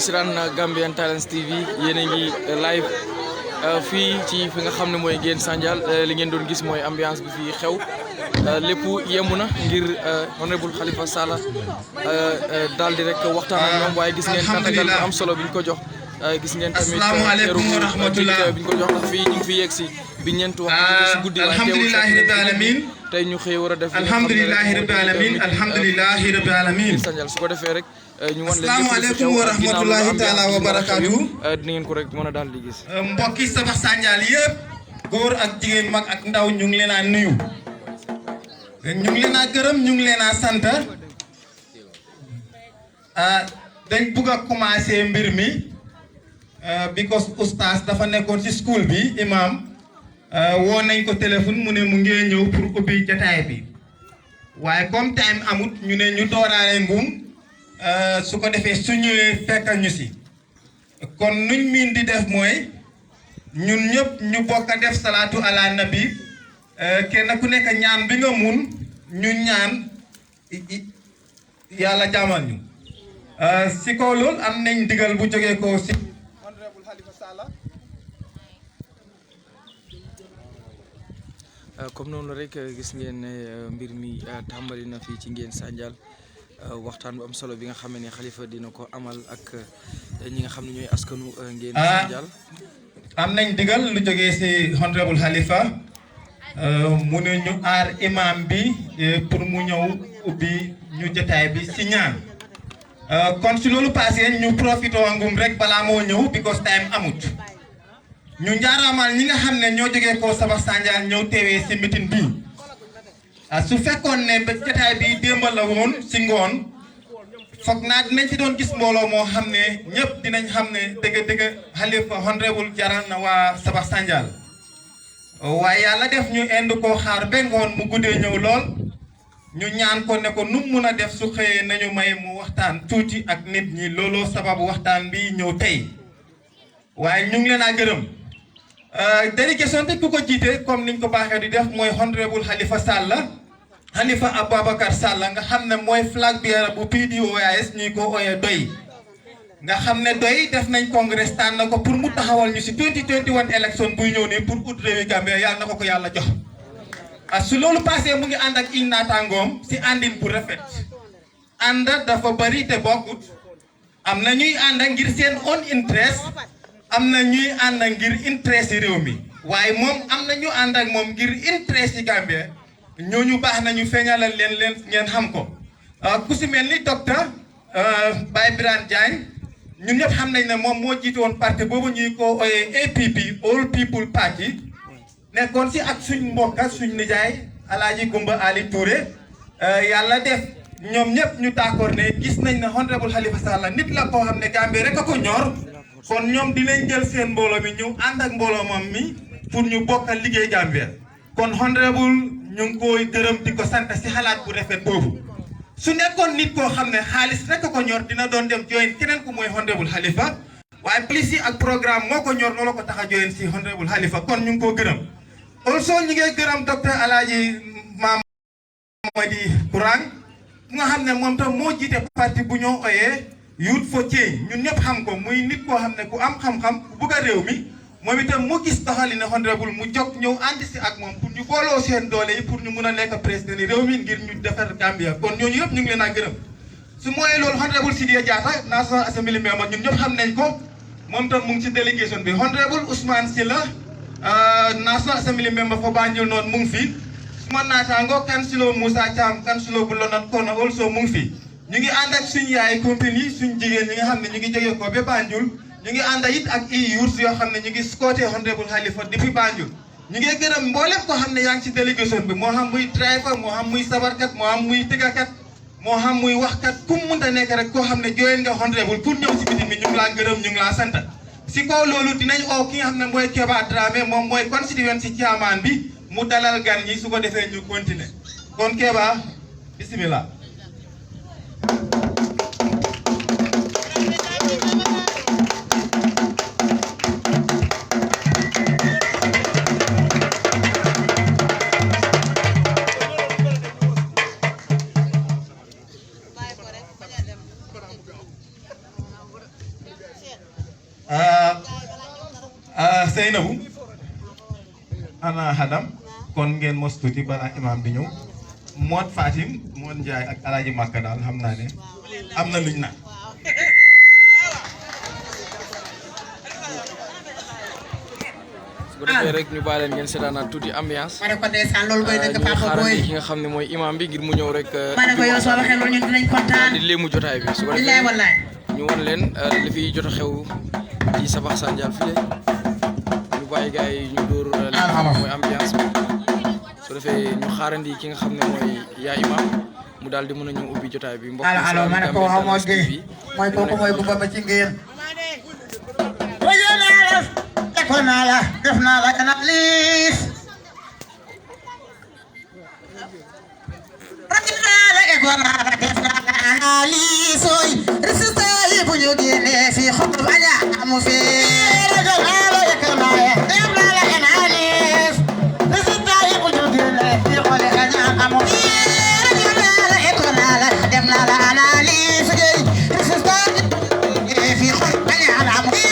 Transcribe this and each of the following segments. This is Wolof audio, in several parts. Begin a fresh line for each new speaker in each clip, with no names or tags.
siran Gambian Talents TV yéen a ngi live fii ci fi nga xam ne mooy Ngéyeen Sandial li ngeen doon gis mooy ambiance bi fii xew lépp yemb na ngir honorable Halifa Sallah daal di rek waxtaan ak ñoom waaye gis ngeen tàggal bu am solo bi ñu ko jox gis ngeen tamit
asalaamaaleykum wa rahmatullah
bi ñu ko jox ndax fii ñu ngi fi yegg si bi ñeent waxtu si guddi waaye
alhamdulillahi rabbil alamin
tey ñu xëy war a def
alhamdulillahi rabbil alamin alhamdulillahi rabbil alamin
Sandial su ko defee rek ñu wan leen
asalaamaaleykum wa rahmatullahi taala wa barakatuh
dina ngeen ko rek mën a daal di gis
mbokki Sabax Sandial yëpp góor ak jigéen mag ak ndaw ñu ngi leen a nuyu ñu ngi leen a gërëm ñu ngi leen a sant dañ bugg a commencé mbir mi because oustaz dafa nekkoon ci school bi imam woo nañ ko téléphone mu ne mu ngee ñëw pour ubbi jataay bi waaye comme time amut ñu ne ñu dooraale ngum su ko defee su ñëwee fekkal ñu si kon nuñ miin di def mooy ñun ñëpp ñu bokk a def salaatu ala nabi kenn ku nekk ñaan bi nga mun ñu ñaan yàlla jaamal ñu si kaw loolu am nañ digal bu jógee ko si honorable Halifa Sallah
comme noonu rek gis ngeen ne mbir mi tàmbali na fii ci Ngéyeen Sandial waxtaan bu am solo bi nga xam ne Halifa dina ko amal ak ñi nga xam ne ñooy askanu Ngéyeen Sandial
am nañ digal lu jógee si honorable Halifa mu ne ñu aar imam bi pour mu ñëw ubbi ñu jotaay bi si ñaan kon si loolu passé ñu profité ngum rek balaa moo ñëw because time amut ñu njaaraamal ñi nga xam ne ñoo jógee ko Sabax Sandial ñëw teewee si meeting bi su fekkoon ne ba jotaay bi démb la woon si ngoon foog naa dinañ ci doon gis mbooloo moo xam ne ñëpp dinañ xam ne dëgg-dëgg Halifa honorable jaral na waa Sabax Sandial waaye yàlla def ñu ind koo xaar ba ngoon mu guddee ñëw lool ñu ñaan ko ne ko nu mun a def su xëyee nañu may mu waxtaan tuuti ak nit ñi looloo sababu waxtaan bi ñëw tey waaye ñu ngi leen a gërëm délégation bi ku ko jiite comme niñ ko baaxee di def mooy honorable Halifa Sallah Halifa Ababacar Sallah nga xam ne mooy flag bearer bu PDOIS ñuy ko ooyee doy nga xam ne doy def nañ congrès tànn na ko pour mu taxawal ñu si 2021 élection buy ñëw nii pour ut réewi Gambie yàlla na ko yàlla jox su loolu passé mu ngi ànd ak il naataangoom si àndin bu rafet ànd dafa bari te bokkut am na ñuy ànd ngir seen own interest am na ñuy ànd ngir interest yi réew mi waaye moom am na ñu ànd ak moom ngir interest yi Gambie ñooñu baax nañu feeñalal leen ngeen xam ko ku si mel ni docteur Baye Birane Diagne ñun ñëpp xam nañ ne moom moo jiite woon parti boobu ñuy ko ooyee APP All People Party nekkoon si ak suñ mbokk suñ nijaay Alaaji Gumba Ali Touré yàlla def ñoom ñëpp ñu d'accord ne gis nañ ne honorable Halifa Sallah nit la koo xam ne Gambie rek a ko ñor kon ñoom dinañ jël seen mbooloo mi ñëw ànd ak mbooloo moom mi pour ñu bokk liggéey Gambie kon honorable ñu ngi koy gërëm di ko sant si xalaat bu rafet boobu su nekkoon nit koo xam ne xaalis rek a ko ñor dina doon dem join keneen ku mooy honorable Halifa waaye police yi ak programme moo ko ñor loolu ko tax a join si honorable Halifa kon ñu ngi koo gërëm also ñu ngi gërëm docteur Alaaji Mamadi Kurang nga xam ne moom tam moo jiite parti bu ñoo ooyee Youth for Change ñun ñëpp xam ko muy nit koo xam ne ku am xam-xam ku bugg a réew mi moom itam mu gis doxalin ne honorable mu jóg ñëw ànd si ak moom pour ñu booloo seen doole yi pour ñu mun a nekk président yi réew mi ngir ñu defar Gambia kon ñooñu yëpp ñu ngi leen a gërëm su mooyee loolu honorable Sidia Jatta National Assembly member ñun ñëpp xam nañ ko moom tam mu ngi si délégation bi honorable Ousmane Silla National Assembly member for Banjul noonu mu ngi fi suma naataango Councilor Moussa Thiam Councilor bu London Kono also mu ngi fi ñu ngi ànd ak suñ yaay compagnie suñ jigéen ñi nga xam ne ñu ngi jógee ko ba Banjul ñu ngi ànd it ak youth yoo xam ne ñu ngi scooté honorable Halifa depuis Banjul ñu ngi gërëm mboolem koo xam ne yaa ngi ci délégation bi moo xam muy driver moo xam muy sabarkat moo xam muy tëggakat moo xam muy waxkat ku mu mënta nekk rek koo xam ne joyeen nga honorable pour ñëw si meeting bi ñu ngi laa gërëm ñu ngi laa sant si kaw loolu dinañ oo ki nga xam ne mooy Keba Dramé moom mooy constituency chairman bi mu dalal gan ñi su ko defee ñu continuer kon Keba bismillah Seynabou ana Hadam kon ngeen mos tuuti balaa imam bi ñëw Mod Fatim Mod Ndiaye ak Alaaji Makka daal xam naa ne am na luñ naan
su ko defee rek ñu bàyyi leen ngeen seetaanaat tuuti ambiance.
ma ne ko ndeysaan loolu mooy dëgg Papa Boy
ki nga xam ne mooy imam bi ngir mu ñëw rek.
ma ne ko yow soo waxee loolu ñun dinañ kontaan.
di léemu jotaay bi su ko
billaay
defee
wallaay.
ñu won leen li fi jot a xew ci Sabax Sandial fii ñu bàyyi gars yi ñu dóor li nga xam ne mooy ambiance bi su defee ñu xaarandi ki nga xam ne mooy yaa imam mu daal di mën a ñëw ubbi jotaay bi. mbokk
allo allo ma ne ko waaw moo gi mooy kooku mooy Bouba ba ci ngeen. ko naa la def naa la analyse rajo naa la ego naa la def naa la analyse ooy résultat yi bu ñu génnee fii xob baña amu fi rajo naa la ego naa la def naa la analyse résultat yi bu ñu génnee fii xob baña amu fi rajo naa la ego naa la def naa la analyse ooy résultat yi fii xob baña amu fi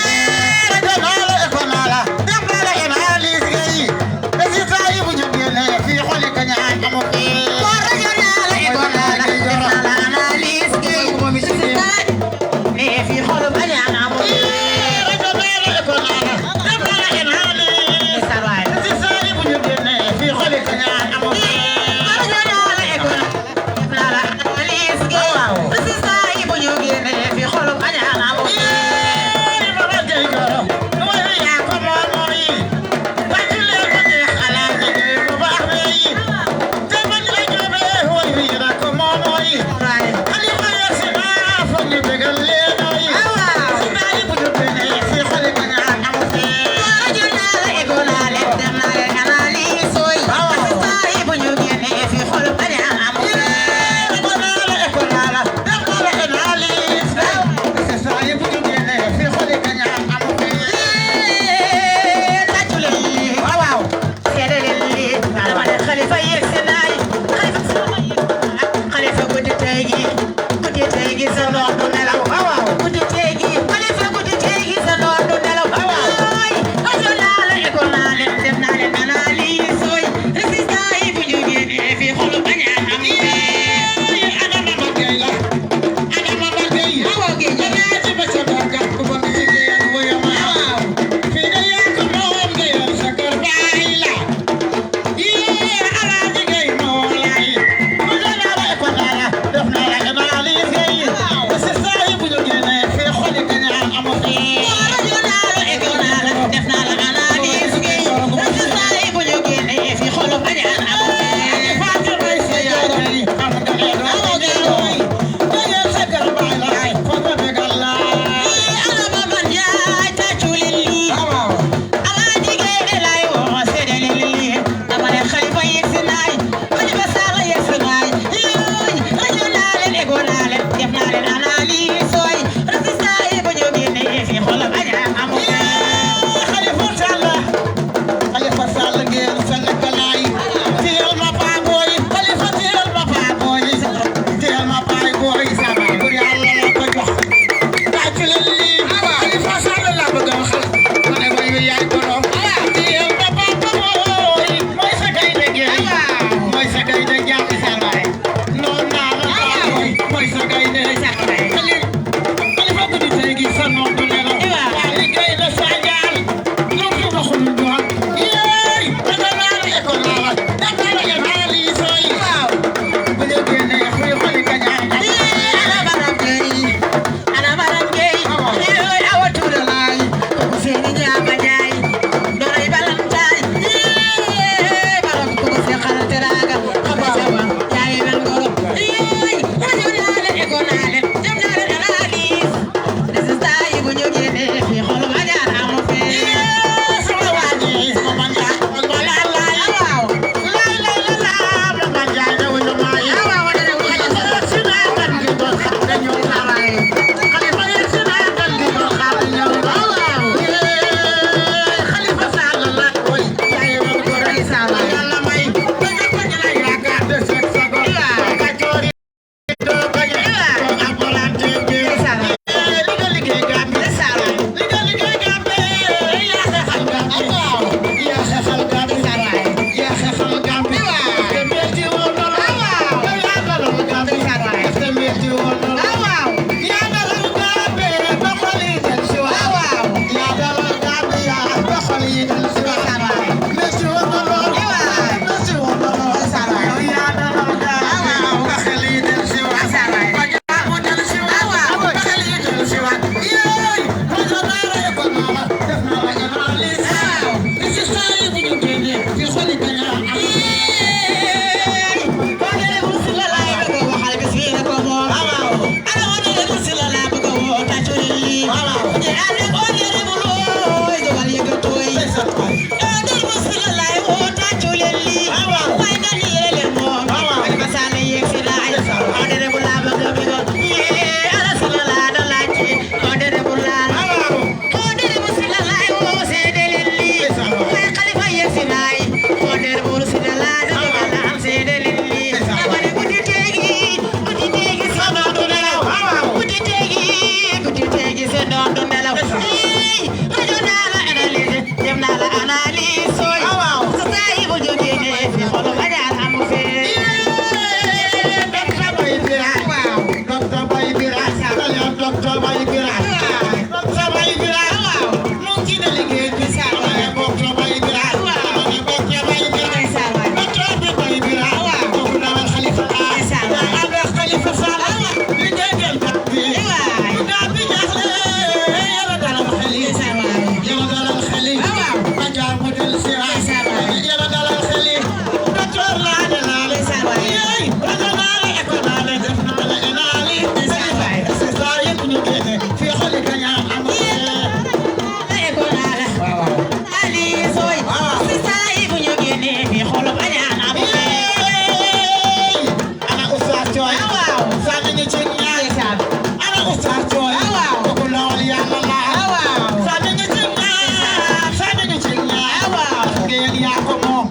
Sanjal yaa ko moom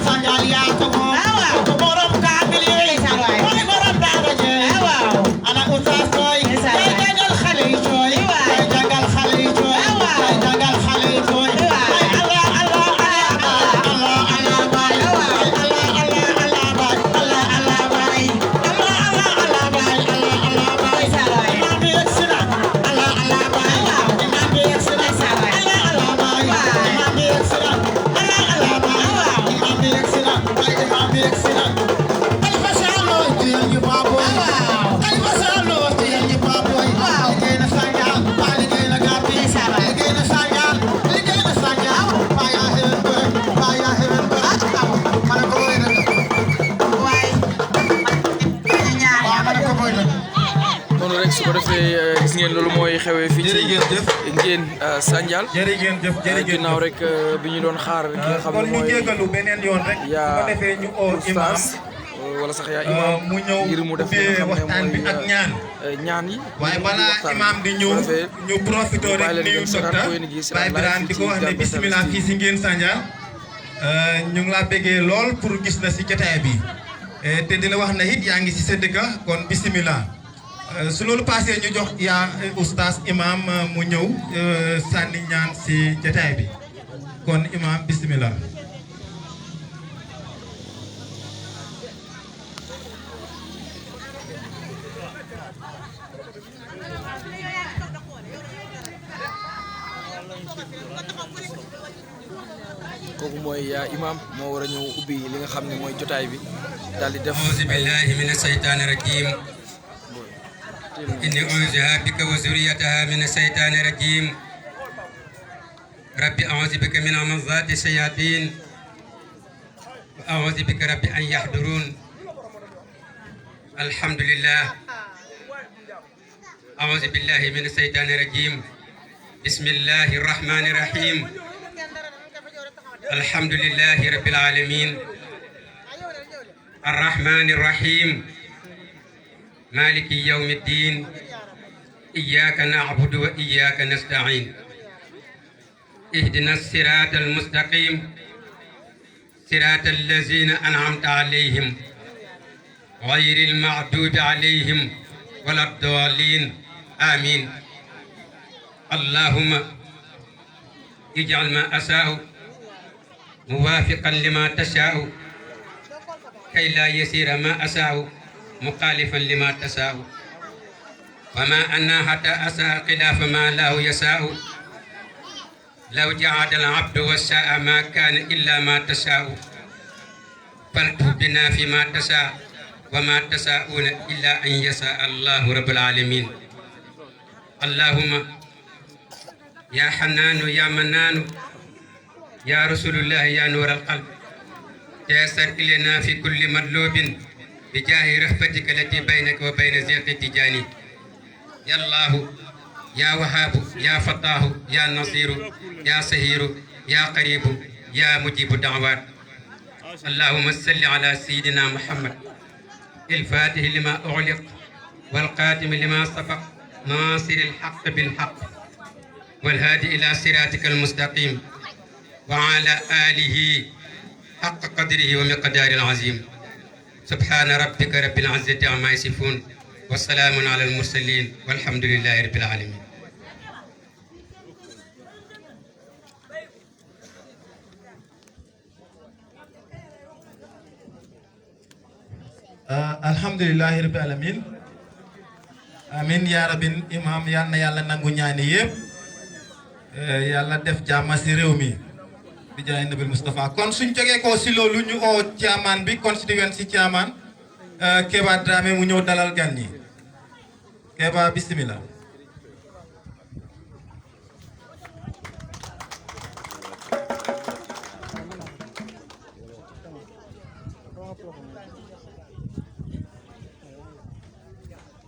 Sanjal yaa ko moom ko borom kaamil yi mooy borom daara je ana Oustaz Toy day jàngal xale yi Toy day jàngal xale yi Toy day jàngal xale yi Toy Allah Allah Allah Allah baay Allah Allah Allah baay Allah Allah baay Allah Allah Allah baay Allah Allah baay imam bi yegsi na Allah Allah baay imam bi yegsi na Allah Allah baay imam bi yegsi na Allah Allah baay imam bi yegsi na imam bi yegsi na Khalifa Salo tiyal ñu baboy Khalifa Salo tiyal ñu baboy liggéey na Sanjal ba liggéey na Gàmbi liggéey na Sanjal liggéey na Sanjal ba yaa xewen bëre ba yaa xewen bëre mana ko boy nag waay mana ko boy nag
noonu rek su ko defee gis ngeen loolu mooy xewee fii ci ngeen Sanjal
jërëjëf
ginnaaw rek bi ñu doon xaar ki nga xam ne
kon ñu
mooy
jégalu beneen yoon rek su ko defee ñu oo imam
wala sax yaa imam
mu ñëw
ngir mu def li nga xam ne
waxtaan bi ak ñaan
ñaan yi
waaye balaa imam di ñëw ñu profité rek nuyu docteur Baye Birane di ko wax ne bisimilah fii si ngeen Sanjal ñu ngi laa bëggee lool pour gis la si jotaay bi te di la wax ne it yaa ngi si sa dëkka kon bisimilah su loolu passé ñu jox yaa oustaz imam mu ñëw sànni ñaan si jotaay bi kon imam bisimilah.
kooku mooy yaa imam moo war a ñëw ubbi li nga xam ne mooy jotaay bi daal di def
auzu billahi mina shaytaani rajim inni u'iizuha bika wa zurriyataha mina shaytaani rajim rabbi a'uuzu bika min hamazaati shayaatiin wa a'uuzu bika rabbi an yahduruun alhamdulillah a'uuzu billahi mina shaytaani rajim bismillahi rahmaani rahim alhamdulillahi rabbil aalamiin arrahmaani rahim مالك يوم الدين إياك نعبد وإياك نستعين اهدنا الصراط المستقيم صراط الذين أنعمت عليهم غير المغضوب عليهم ولا الضالين آمين اللهم اجعل ما أشاء موافقا لما تشاء كي لا يسير ما أشاء مخالفا لما تشاء وما أنا حتى أشاء خلاف ما له يشاء لو جعل العبد والشاء ما كان إلا ما تشاء فالتف بنا فيما تشاء وما تشاءون إلا أن يشاء الله رب العالمين اللهم يا حنان يا منان يا رسول الله يا نور القلب تيسر إلينا في كل مطلوب بجاه رحمتك التي بينك وبين زيغ التجاني يا الله يا وهاب يا فتاه يا نصير يا سهير يا قريب يا مجيب الدعوات اللهم صل على سيدنا محمد الفاتح لما أغلق والقاتم لما سبق ناصر الحق بالحق والهادي إلى صراطك المستقيم وعلى آله حق قدره ومقدار العظيم سبحان ربك رب العزة عما يصفون والسلام على المرسلين والحمد لله رب العالمين
alhamdulillahi rabbil alamin amin ya rabbil imam yal na yàlla nangu ñaani yëpp yàlla def jàmm si réew mi bi jaay nabil Moustapha kon suñ jógee ko si loolu ñu oo chairman bi constituent si chairman Keba Dramé mu ñëw dalal gan ñi Keba bismillah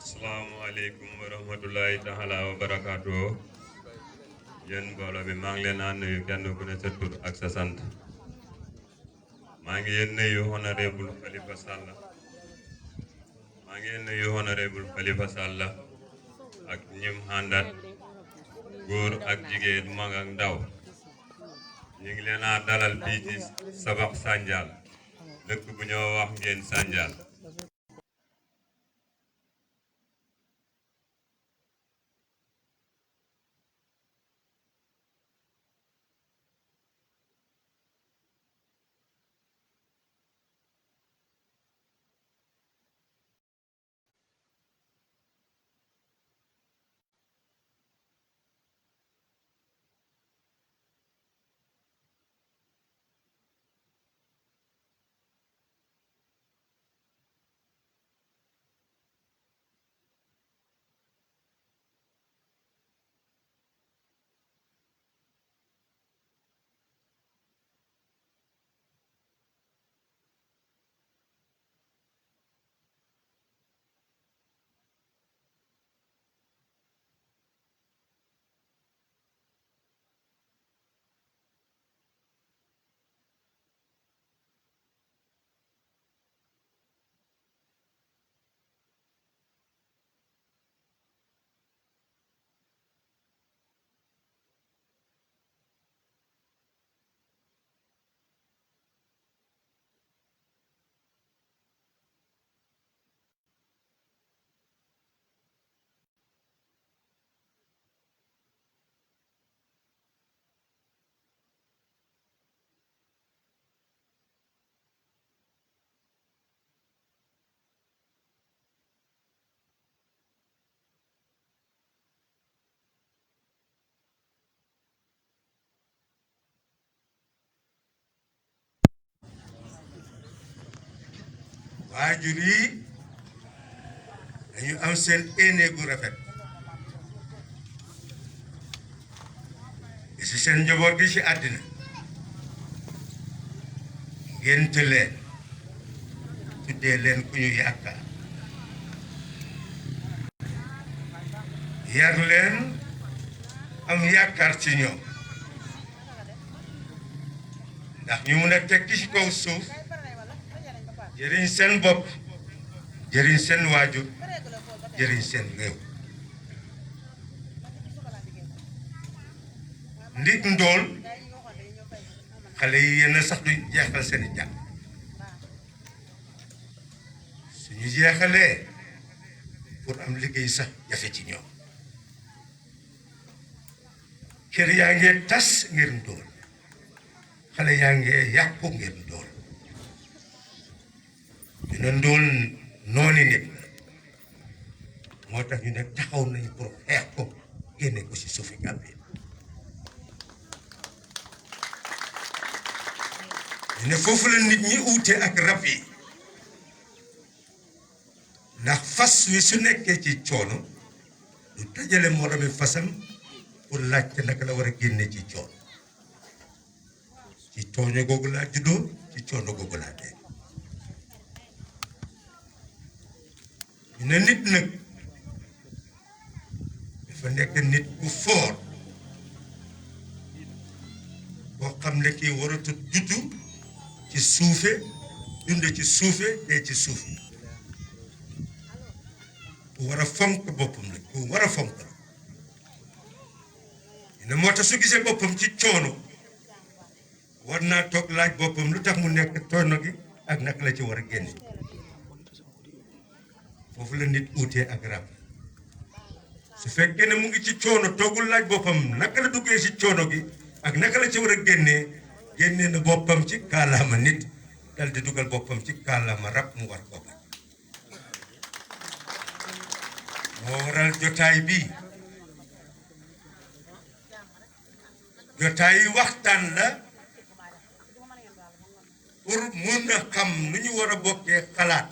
asalaamaaleykum wa rahmatullahi taala wa barakaatu yéen mbooloo bi maa ngi leen a nuyu kenn ku ne sa tur ak sa sant maa ngi leen nuyu honorable Khalifa Sall maa ngi leen nuyu honorable Khalifa Sall ak ñim àndat góor ak jigéen mag ak ndaw ñu ngi leen a dalal fii ci Sabax Sandial dëkk bu ñoo wax ngeen Sandial.
waajur yi dañu am seen éene gu rafet si seen njaboot gi ci àddina ngénte leen tuddee leen ku ñu yaakaar yar leen am yaakaar ci ñoom ndax ñu mun a tekki ci kaw suuf jëriñ seen bopp jëriñ seen waajur jëriñ seen réew ndig ndool xale yi yenn sax du jeexal seeni jàng suñu jeexalee pour am liggéey sax jafe ci ñoom kër yaa ngee tas ngir ndool xale yaa ngee yàqu ngir ndool ñu ne ndool nooni nit la moo tax ñu ne taxaw nañ pour xeex ko génne ko ci suufi Gambie ñu ne foofu la nit ñi uute ak rab yi ndax fas wi su nekkee ci coono du dajale moromi fasam pour laajte naka la war a génne ci coono ci coono googu laa juddoo ci coono googu laa dee ñu ne nit nag dafa nekk nit ku foor boo xam ne kii waratu juddu ci suufe dunde ci suufe dee ci suufe ku war a fonk boppam la ku war a fonk la ñu ne moo tax su gisee boppam ci coono war naa toog laaj boppam lu tax mu nekk coono gi ak naka la ci war a génne foofu la nit uutee ak rab su fekkee ne mu ngi ci coono toogul laaj boppam naka la duggee ci coono gi ak naka la ci war a génnee na boppam ci kaalaama nit dal di dugal boppam ci kaalaama rab mu war ko bañ moo waral jotaay bi jotaay waxtaan la pour mun a xam nu ñu war a bokkee xalaat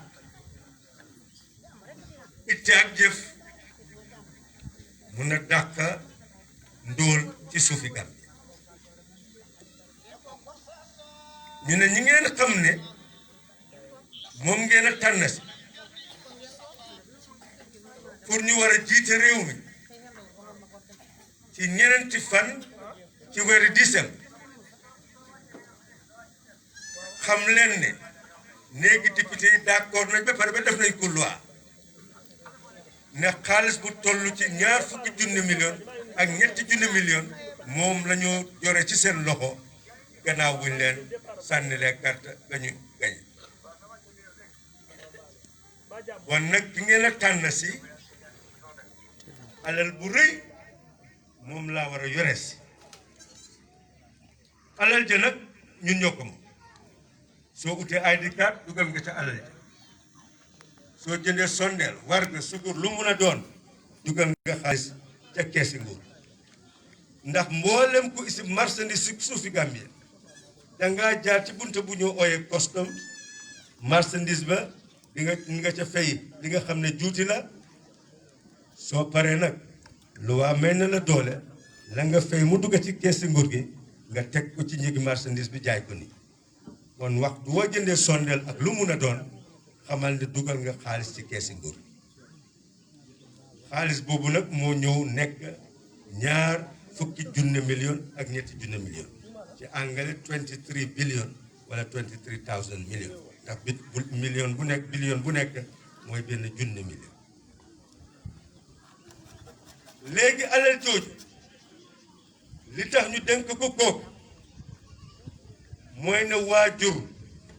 itte ak jëf mun a dàq ndóol ci suufi Gambie ñu ne ñi ngeen xam ne moom ngeen a tànn si pour ñu war a jiite réew mi ci ñeneenti fan ci weeru décembre xam leen ne néegi député yi d'accord nañ ba pare ba def nañ ko loi ne xaalis bu toll ci 20 junni million ak 3 junni million moom la ñu yore ci seen loxo gannaaw buñ leen sànnilee carte gañu gañ bon nag ki ngeen a tànn si alal bu rëy moom laa war a yore si alal ja nag ñun ñoo ko moom soo utee ID card dugal nga ca alal ja soo jëndee sondeel war nga sukur lu mun a doon dugal nga xaalis ca keesi nguur ndax mboolem ku isi marchandise si suufi Gambie dangaa jaar ci bunte bu ñu ooyee customs marchandise ba di nga ca fay li nga xam ne juuti la soo paree nag lu waa may na la doole la nga fay mu dugg ci keesi nguur gi nga teg ko ci njëgi marchandise bi jaay ko ni kon waxtu woo jëndee sondeel ak lu mun a doon xamal ne dugal nga xaalis ci keesi nguur xaalis boobu nag moo ñëw nekk ñaar fukki junne million ak ñetti junne million ci anglais 23 billion wala 23,000 million ndax million bu nekk billion bu nekk mooy benn junne million léegi alal jooju li tax ñu dénk ko kooku mooy ne waajur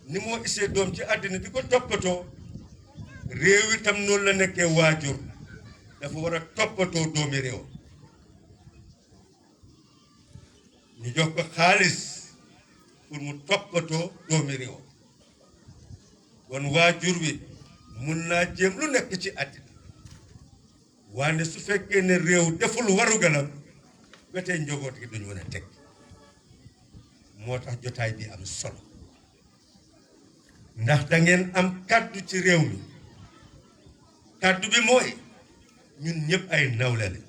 ni moo isee doom ci àddina di ko toppatoo réew itam noonu la nekkee waajur dafa war a toppatoo doomi réew ñu jox ko xaalis pour mu toppatoo doomi réew kon waajur wi mun naa jéem lu nekk ci àddina wante su fekkee ne réew deful warugalam ba tey njaboot gi duñu mën a teg moo tax jotaay bi am solo ndax da ngeen am kàddu ci réew mi kàddu bi mooy ñun ñëpp ay nawle la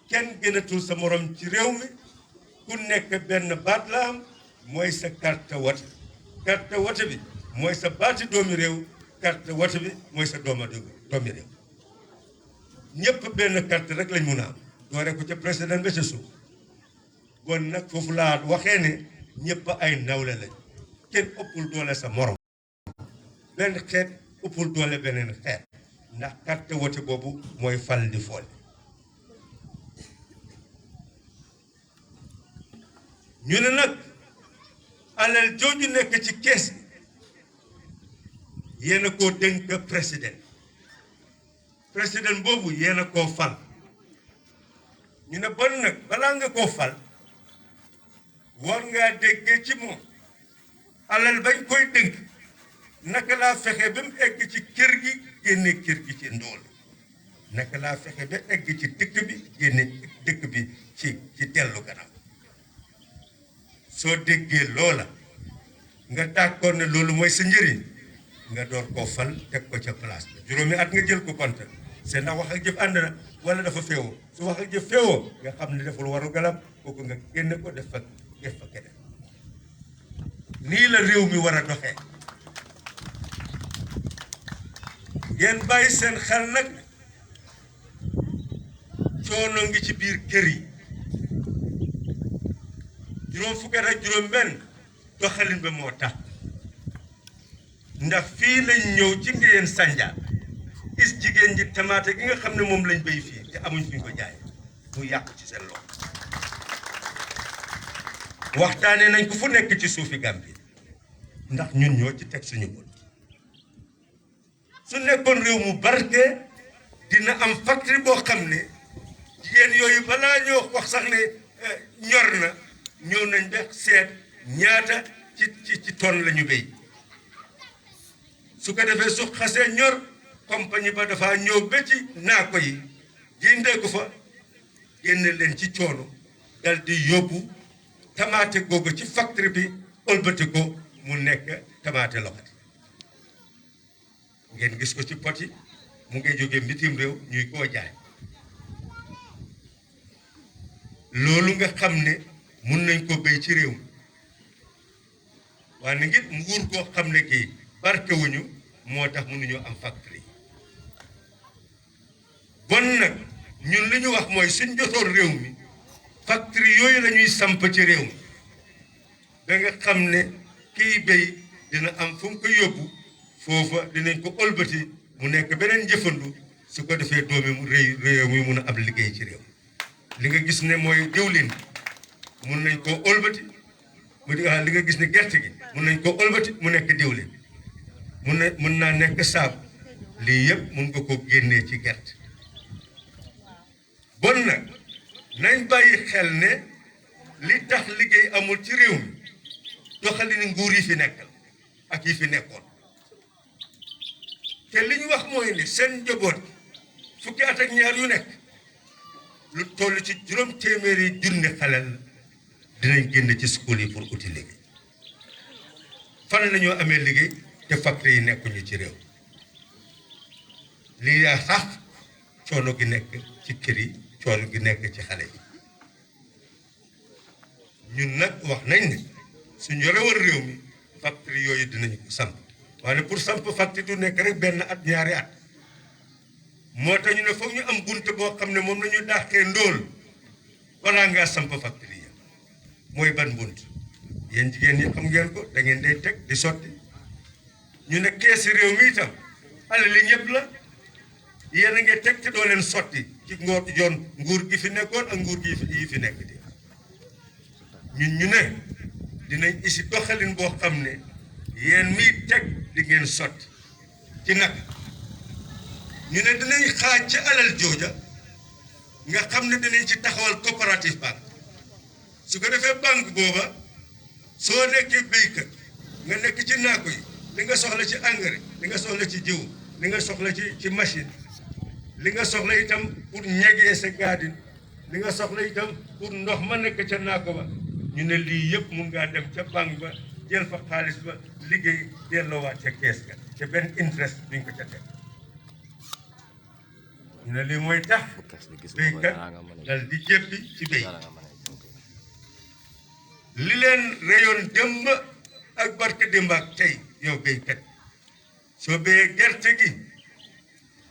kenn gënatul sa morom ci réew mi ku nekk benn baat la am mooy sa carte wote bi mooy sa baati doomi réew carte wote bi mooy sa doomi réew ñëpp benn carte rek lañ mun a am doore ko ca président ba ca suuf bon nag foofu laa waxee ne ñëpp ay nawle lañ kenn ëppul doole sa morom benn xeet ëppul doole beneen xeet ndax carte wote boobu mooy fal di fool ñu ne nag alal jooju nekk ci kees yéen a koo dénk président boobu yéen a koo fal ñu ne bon nag balaa nga koo fal war ngaa déggee ci moom alal bañ koy dénk naka laa fexe ba mu egg ci kër gi génne kër gi ci ndool naka laa fexe ba egg ci dëkk bi génne dëkk bi ci dellu gannaaw soo déggee loola nga d'accord ne loolu mooy sa njëriñ nga door koo fal teg ko ca place bi juróomi at nga jël ko compte c'est ndax wax ak jëf ànd na wala dafa féewoo su wax ak jëf féewoo nga xam ne deful waru galam kooku nga génne ko def fa keneen nii la réew mi war a doxee ngeen bàyyi seen xel nag coono ngi ci biir kër yi juróom fukki ak juróom benn doxalin ba moo tax ndax fii lañ ñëw ci Ngéyeen Sanjaan gis jigéen ji tamaate gi nga xam ne moom lañ béy fii te amuñ fi ñu ko jaay mu yàqu ci seen loxo waxtaanee nañ ko fu nekk ci suufi Gambie ndax ñun ñoo ci teg suñu bët su nekkoon réew mu barke dina am factory boo xam ne jigéen yooyu balaa ñoo wax sax ne ñor na ñëw nañ ba seet ñaata ci tonne la ñu béy su ko defee su xasee ñor compagnie ba dafa ñëw ba ci naako yi jëndee ko fa génne leen ci coono dal di yóbbu tamaate googu ci factory bi ëlbati ko mu nekk tamaate loxati ngeen gis ko ci pot yi mu ngay jógee bitim réew ñuy koo jaay loolu nga xam ne mun nañ ko béy ci réew mi waaye ngir nguur koo xam ne kii barkewuñu moo tax mënuñoo am factory bon nag ñun li ñu wax mooy suñ jotoon réew mi factory yooyu la ñuy samp ci réew mi da nga xam ne kiy béy dina am fu mu ko yóbbu foofa dinañ ko ëlbati mu nekk beneen njëfandu su ko defee doomi mu réew mi mun a am liggéey ci réew li nga gis ne mooy diwlin mun nañ koo ëlbati mu di li nga gis ne gerte gi mun nañ ko ëlbati mu nekk diwlin mun naa nekk saabu lii yëpp mun nga ko génnee ci gerte bon nag nañ bàyyi xel ne li tax liggéey amul ci réew mi doxalin nguur yi fi nekkal ak yi fi nekkoon te li ñu wax mooy ne seen njaboot fukki at ak ñaar yu nekk lu toll ci 700,000 xaleel dinañ génn ci school yi pour uti liggéey fan la ñoo amee liggéey te facteurs yi nekkuñu ci réew lii yaa sax coono gi nekk ci kër yi coono gi nekk ci xale yi ñun nag wax nañ ne suñ yore woon réew mi facteurs yooyu dinañ ko samp waaye pour samp facture du nekk rek benn at ñaari at moo tax ñu ne foog ñu am bunt boo xam ne moom la ñu dàqee ndóol balaa ngaa samp facture yi mooy ban bunt yéen jigéen ñi xam ngeen ko da ngeen day teg di sotti ñu ne keesi réew mi itam alal li ñëpp la yéen a ngi teg te doo leen sotti ci nguur gi fi nekkoon ak nguur gi yi fi nekk di ñun ñu ne dinañ isi doxalin boo xam ne yéen miy teg di ngeen sotti ci nag ñu ne dinañ xaaj ci alal jooja nga xam ne dinañ ci taxawal coopérative banque su ko defee banque booba soo nekkee béykat nga nekk ci naako yi li nga soxla ci engrais li nga soxla ci jiw li nga soxla ci machine li nga soxla itam pour ñegee sa gaadin li nga soxla itam pour ndox ma nekk ca naako ba ñu ne lii yëpp mun ngaa dem ca banque ba jël fa xaalis ba liggéey delloowaat ca kees ga te benn interest duñ ko ca teg ñu ne lii mooy tax béykat dal di jéppi ci béy li leen reyoon démb ak barke démb ak tey yow béykat soo béyee gerte gi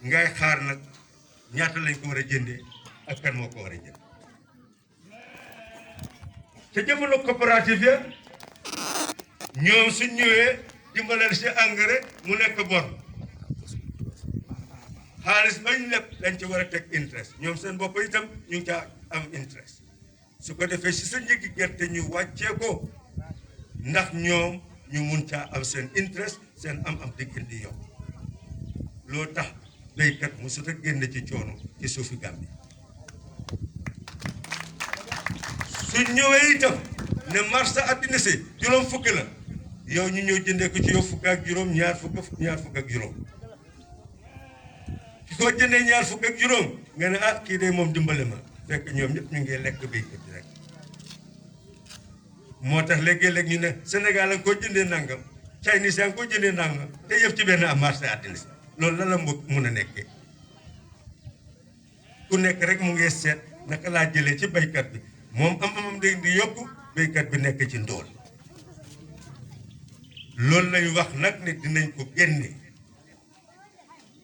ngay xaar nag ñaata lañ ko war a jëndee ak kan moo ko war a jënd te jamono coopérative ya ñoom suñ ñëwee dimbalal si engrais mu nekk bor xaalis bañ lépp dañ ci war a teg interest ñoom seen bopp itam ñu ngi caa am interest su ko defee si sa njëgi gerte ñu wàccee ko ndax ñoom ñu mun caa am seen interest seen am diggante di yokk loo tax béykat mosut a génn ci coono ci suufi Gàmbi su ñëwee itam ne marché àddina si juróom fukk la yow ñu ñëw jëndee ko ci yow fukk ak juróom ñaar fukk ak juróom ki ko jëndee ñaar fukk ak juróom nga ne kii de moom dimbale ma fekk ñoom ñëpp ñu ngi lekk béykat bi rek moo tax léegi-léeg ñu ne Sénégal a ko jëndee nangam Chinese yaa ngi ko jëndee nangam te yëpp ci benn am marché àddina si loolu la mun a nekkee ku nekk rek mu ngi seet naka laa jëlee ci béykat bi moom am di yokku béykat bi nekk ci ndóol loolu lañu wax nag ne dinañ ko génne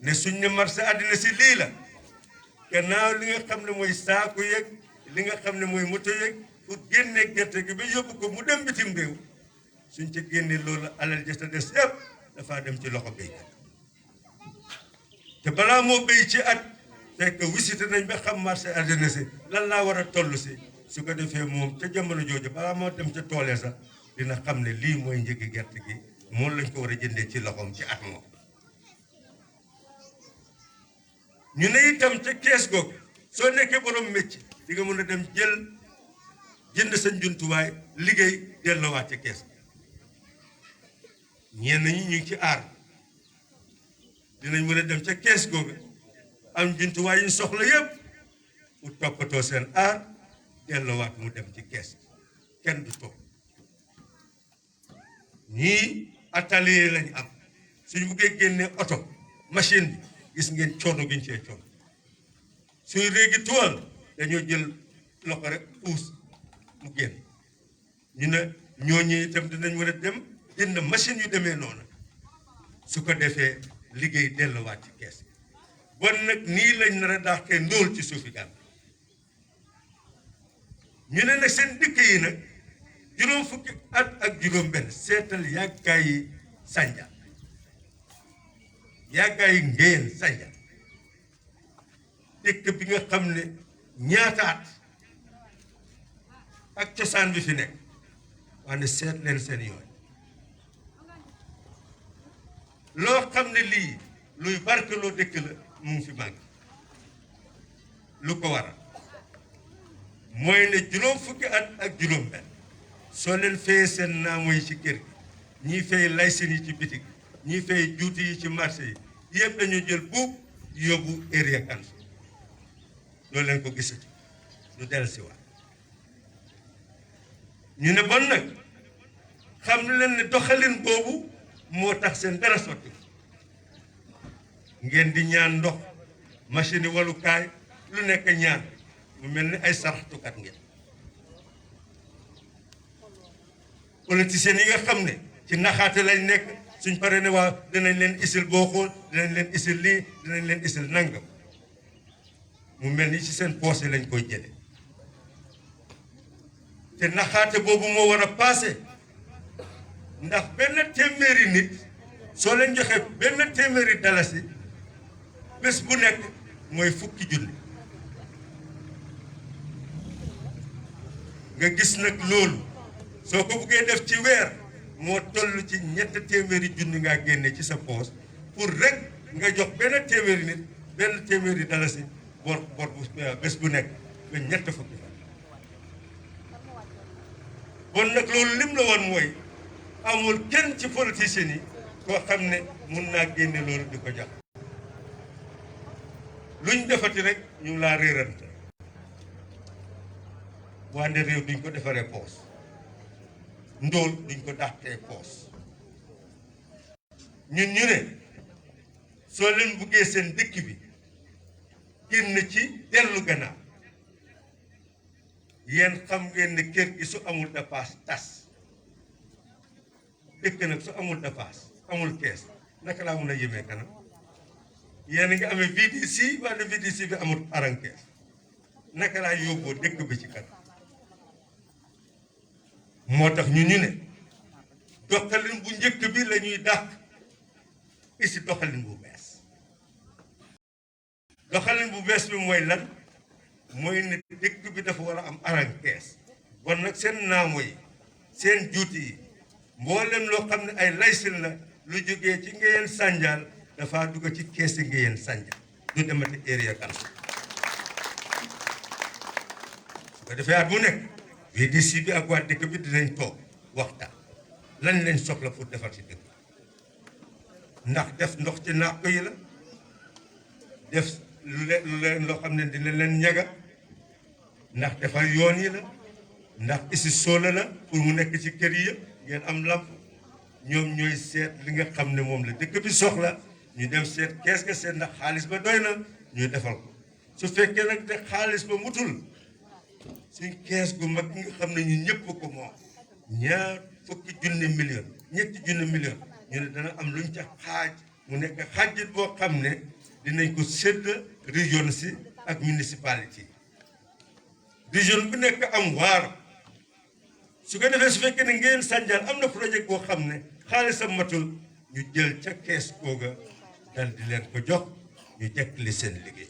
ne suñ ne marché àddina si lii la gannaaw li nga xam ne mooy saaku yeeg li nga xam ne mooy moto yeeg pour génne gerte gi ba yóbbu ko mu dem bitim réew suñ ci génne loolu alal ja sa des yëpp dafaa dem ci loxo béykat te balaa moo béy ci at fekk visité nañ ba xam marché àddina si lan laa war a toll si su ko defee moom ca jamono jooju balaa moo dem ca toolee sax dina xam ne lii mooy njëgi gerte gi moom lañ ko war a jëndee ci loxoom ci at moom ñu ne itam ca kees googu soo nekkee borom métier di nga mën a dem jënd sa njuntuwaay liggéey delloowaat ca kees ñenn ñi ñu ngi ci aar dinañ mën a dem ca kees googu am njuntuwaay yu soxla yëpp pour toppatoo seen aar delloowaat mu dem ci kees kenn du toog ñii atelier lañ am suñu buggee génne oto machine bi gis ngeen coono giñ cee coono suy réegi tool dañoo jël loxo rek puus mu génn ñu ne ñooñu itam dinañ mën a dem jënd machine yu demee noonu su ko defee liggéey delluwaat ci kees bon nag nii lañ nar a dàqee ndóol ci suufi Gàmbi ñu ne nag seen dëkk yi nag juróom fukki at ak juróom benn seetal yàggaayi Sanja yàggaayi Ngéyeen Sanja dëkk bi nga xam ne ñaata at ak cosaan bi fi nekk wante seet leen seen yoon loo xam ne lii luy barkeloo dëkk la mu ngi fi manqué lu ko waral mooy ne juróom fukki at ak juróom benn soo leen fayee seen naamo yi ci kër gi ñii fay laysin yi ci bitig ñii fay juuti yi ci marché yi yëpp dañu jël buub yóbbu area council loolu leen ko gisati du del si waat ñu ne bon nag xam ne leen ne doxalin boobu moo tax seen dara sotti ngeen di ñaan ndox machine yi walukaay lu nekk ñaan mu mel ni ay saraxtukat ngeen politiciens yi nga xam ne ci naxaate lañ nekk suñ paree ne waa dinañ leen isil boo xool dinañ leen isil lii dinañ leen isil nangam mu mel ni ci seen poche lañ koy jële te naxaate boobu moo war a passé ndax benn téeméeri nit soo leen joxe benn téeméeri dalasi bés bu nekk mooy fukki junni nga gis nag loolu soo ko buggee def ci weer moo toll ci ñett téeméeri junni ngaa génne ci sa poos pour rek nga jox benn téeméeri nit benn téeméeri dalasi bor bu bés bu nekk ba ñett fukki fan bon nag loolu lim la woon mooy amul kenn ci politicien yi koo xam ne mun naa génne loolu di ko jox luñ defati rek ñu laa réerante wante réew duñ ko defaree poos ndóol duñ ko dàqee poos ñun ñu ne soo leen buggee seen dëkk bi génn ci dellu gannaaw yéen xam ngeen ne kër gi su amul dépasse tas dëkk nag su amul dépasse amul kees naka laa mun a yemee kanam yéen a ngi amee VDC wala VDC bi amul aran kees naka laa yóbboo dëkk bi ci kanam moo tax ñu ne doxalin bu njëkk bi la ñuy dàq isi doxalin bu bees doxalin bu bees bi mooy lan mooy ne dëkk bi dafa war a am aran kees bon nag seen naamo yi seen juuti yi mboolem loo xam ne ay laysin la lu jógee ci Ngéyeen Sanjal dafa dugg ci keesi Ngéyeen Sanjal du demati area council su ko defee at mu nekk VDC bi ak waa dëkk bi dinañ toog waxtaan lan lañ soxla pour defar ci dëkk ndax def ndox ci naaq yi la def lu leen loo xam ne dina leen ñaga ndax defar yoon yi la ndax isi soola la pour mu nekk ci kër yi yëpp ngeen am lamp ñoom ñooy seet li nga xam ne moom la dëkk bi soxla ñu dem seet kees nga seet ndax xaalis ba doy na ñu defal ko su fekkee nag te xaalis ba mutul suñ kees gu mag nga xam ne ñu ñëpp ko moom ñaar fukki junni million ñetti junni million ñu ne dana am luñ ca xaaj mu nekk xaajit boo xam ne dinañ ko sédd région si ak municipalité région bu nekk am waar su ko defee su fekkee ne Ngéyeen Sanjal am na projet boo xam ne xaalisam matul ñu jël ca kees googa dal di leen ko jox ñu jekkali seen liggéey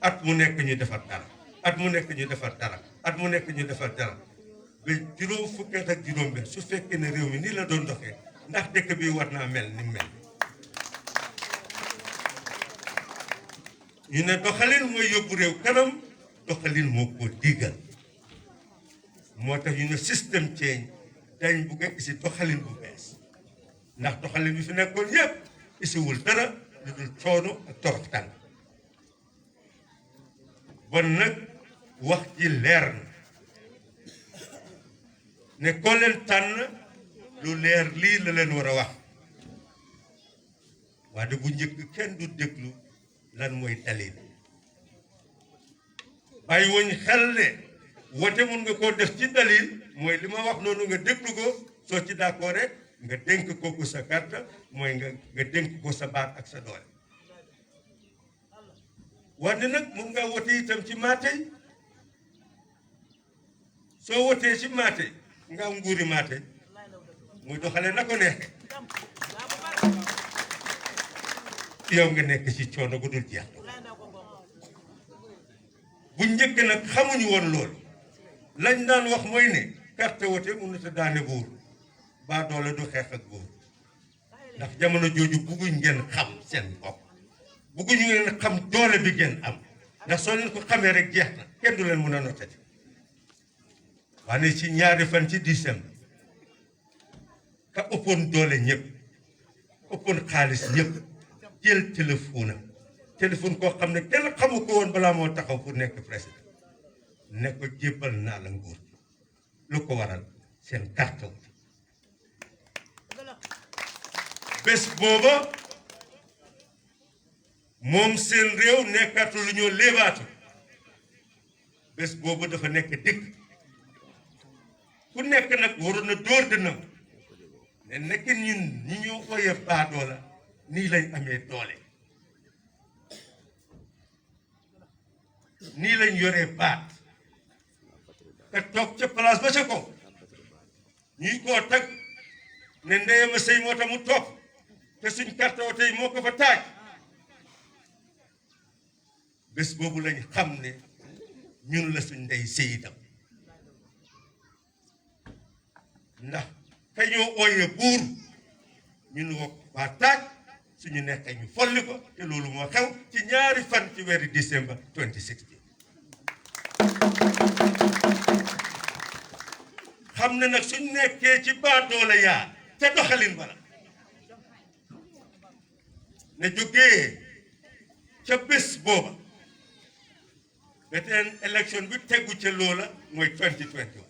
at mu nekk ñu defar dara at mu nekk ñu defar dara at mu nekk ñu defar dara ba juróom fukki at ak juróom benn su fekkee ne réew mi nii la doon doxee ndax dëkk bi war naa mel ni mel ñu ne doxalin mooy yóbbu réew kanam doxalin moo ko digal moo tax ñu ne système change dañ bugg a isi doxalin bu bees ndax doxalin bi fi nekkoon yëpp isiwul dara lu dul coono ak torox tànk bon nag wax ji leer na ne koo leen tànn lu leer lii la leen war a wax waaye bu njëkk kenn du déglu lan mooy dalil bàyyi woñ xel ne wote mun nga koo def ci dalil mooy li ma wax noonu nga déglu ko soo ci d'accord rek nga dénk kooku sa carte mooy nga dénk ko sa baat ak sa doole wante nag mun nga wote itam ci maatey soo wotee ci maatey nga am nguuri maatey muy doxale na ko neexe yow nga nekk ci coono gu dul jeex bu njëkk nag xamuñu woon loolu lañ daan wax mooy ne carte wote mënut a daane buur baa doole du xeex ak buur ndax jamono jooju bugguñ ngeen xam seen bopp bugguñu ngeen xam doole bi ngeen am ndax soo leen ko xamee rek jeex na kenn du leen mën a notati waaye ci ñaari fan ci décembre ka ëppoon doole ñëpp ëppoon xaalis ñëpp jël téléphone koo xam ne kenn xamu ko woon balaa moo taxaw pour nekk président ne ko jébbal naa la nguur lu ko waral seen carte bés booba moom seen réew nekkatu lu ñoo léebaatu bés booba dafa nekk dëkk ku nekk nag waroon na dóor dënam ne nekk ñun ñi ñoo ooye baadoo la nii lañ amee doole nii lañ yoree baat te toog ca place ba ca kaw ñuy koo tag ne ndeyama sëy moo tax mu toog te suñ carte wote yi moo ko fa taaj bés boobu lañ xam ne ñun la suñ ndey sëy itam ndax ka ñoo ooyee buur ñun woo waa taaj suñu nekkee ñu folli ko te loolu moo xew ci ñaari fan ci weeri décembre 2016 xam ne nag suñ nekkee ci baadoole yaa te doxalin bala ne jógee ca bés booba beneen élection bi tegu ca loola mooy 2021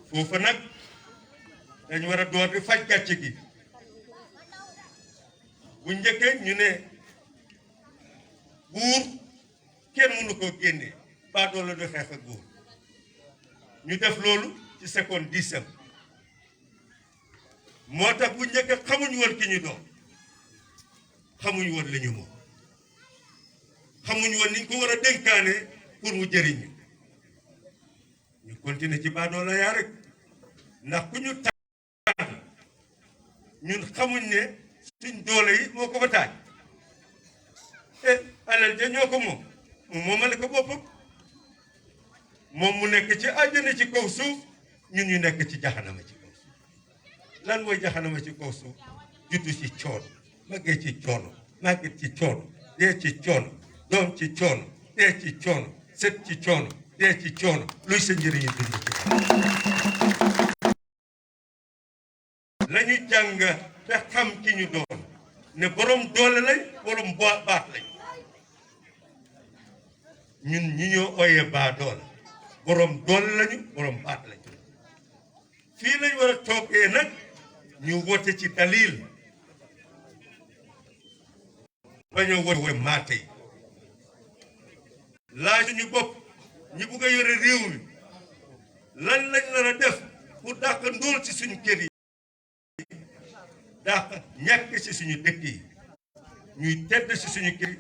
foofu nag dañ war a door di faj gàcce gi bu njëkkee ñu ne buur kenn mënu ko génnee baadoole du xeex ak buur ñu def loolu ci seconde 10 moo tax bu njëkk xamuñu woon ki ñu doon xamuñu woon li ñu moom xamuñu woon niñ ko war a dénkaane pour mu jëriñ ñu continuer ci baadoola yaa rek ndax ku ñu tànn ñun xamuñ ne suñ doole yi moo ko fa taaj te alal ja ñoo ko moom mu moomale ko boppam moom mu nekk ci àjjana ci kaw suuf ñun ñu nekk ci jaxanama ci kaw suuf lan mooy jaxanama ci kaw suuf juddu ci coono màggee ci coono màgget ci coono dee ci coono doom ci coono dee ci coono sët ci coono dee ci coono luy sa njëriñu dund ci lañu jàng te xam ki ñu doon ne borom doole lañ borom baat lañ ñun ñi ñoo ooyee baa doole borom doole lañu borom baat lañu fii lañ war a toogee nag ñu wote ci dalil bañ a wote maate yi laaj ñu bopp ñi bugg a yore réew mi lan lañ nar a def pour dàq ndóol ci suñu kër yi dàq ñàkk ci suñu dëkk yi ñuy tedd ci suñu kër yi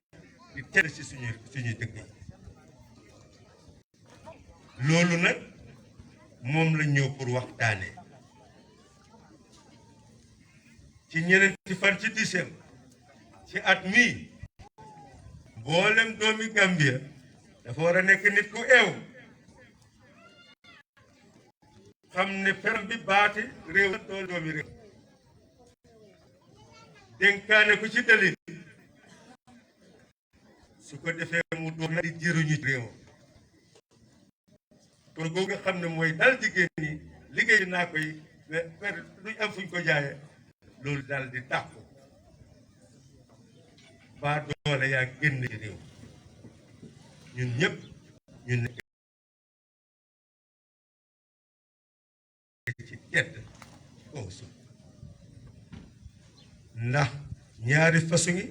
di tedd ci suñu dëkk yi loolu nag moom la ñëw pour waxtaanee ci ñeneenti fan ci décembre ci at mii mboolem doomi Gambia dafa war a nekk nit ku eew xam ne peram bi baati réew dool doomi réew dénkaane ko ci dalil su ko defee mu doon na di jëruñu réew kon googu nga xam ne mooy dal jigéen ñi liggéey naa koy per duñ am fuñ ko jaaye loolu daal di tàqu baa doole yaa génn ci réew ñun ñëpp ñu nekk ci tedd kaw suuf ndax ñaari façon yi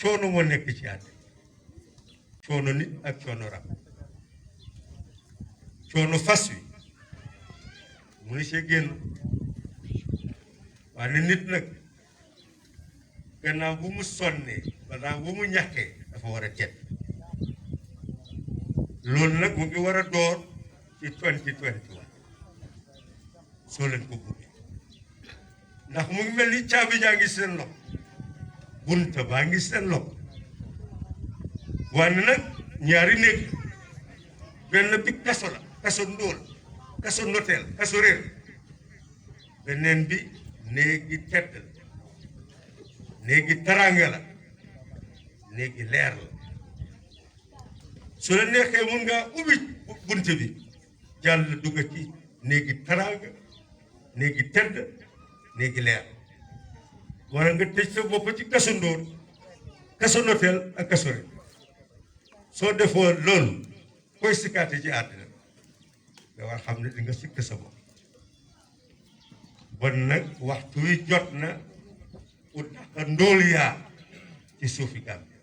coono moo nekk ci àdd coono nit ak coono rab coono fas wi mu ne see génn waaye nit nag gannaaw bu mu sonnee gannaaw bu mu ñàkkee dafa war a tedd loolu nag mu ngi war a door ci 2021 soo leen ko buggee ndax mu ngi mel ni caabi jaa ngi seen loxo bunta baa ngi seen loxo waaye nag ñaari néeg benn bi kaso la kaso ndóol kaso noteel kaso réer beneen bi néegi tedd néegi taranga la néegi leer la su la neexee mun ngaa ubbi bunt bi jàll dugg ci néegi taranga néegi tedd néegi leer wala nga tëj sa bopp ci kaso ndóol kaso noteel ak kaso réer soo defoo loolu koy sikkaate ci àddina nga war xam ne di nga sikk sa bopp bon nag waxtu wi jot na pour dàqa ndóol yaa ci suufi Gambie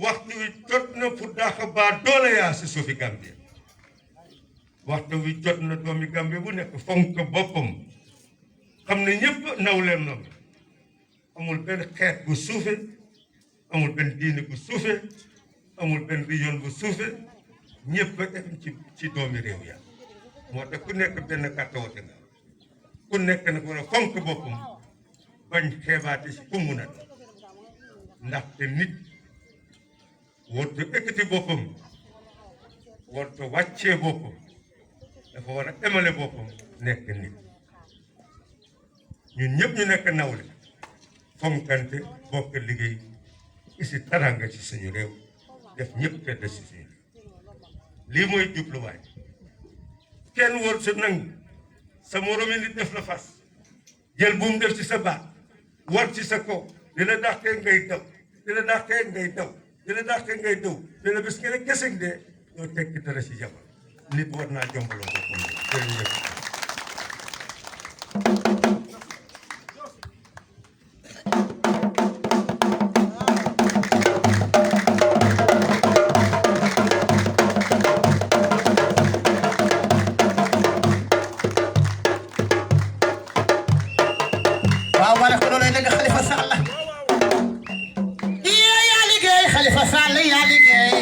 waxtu wi jot na pour dàqa baa doole yaa ci suufi Gambie waxtu wi jot na doomi Gambie bu nekk fonk boppam xam ne ñëpp naw leen noonu amul benn xeet bu suufe amul benn diine bu suufe amul benn région bu suufe ñëpp a dem ci doomi réew ya moo tax ku nekk benn kàtta wote nga ku nekk nag war a fonk boppam bañ xeebaate si ku mun a ndaxte nit warut a ekkati boppam warut a wàccee boppam dafa war a emale boppam nekk nit ñun ñëpp ñu nekk nawle fonkante bokk liggéey isi taranga ci suñu réew def ñëpp tedd si suñu lii mooy jubluwaay kenn war sa nangu sa moromi nit def la fas jël bu mu def ci sa baat war ci sa kaw di la dàqee ngay daw di la dàqee ngay daw di la dàqee ngay daw di la bis nga ne kese de doo tekki dara si jamono nit war naa jombaloo boppam jërëjëf
Yeah.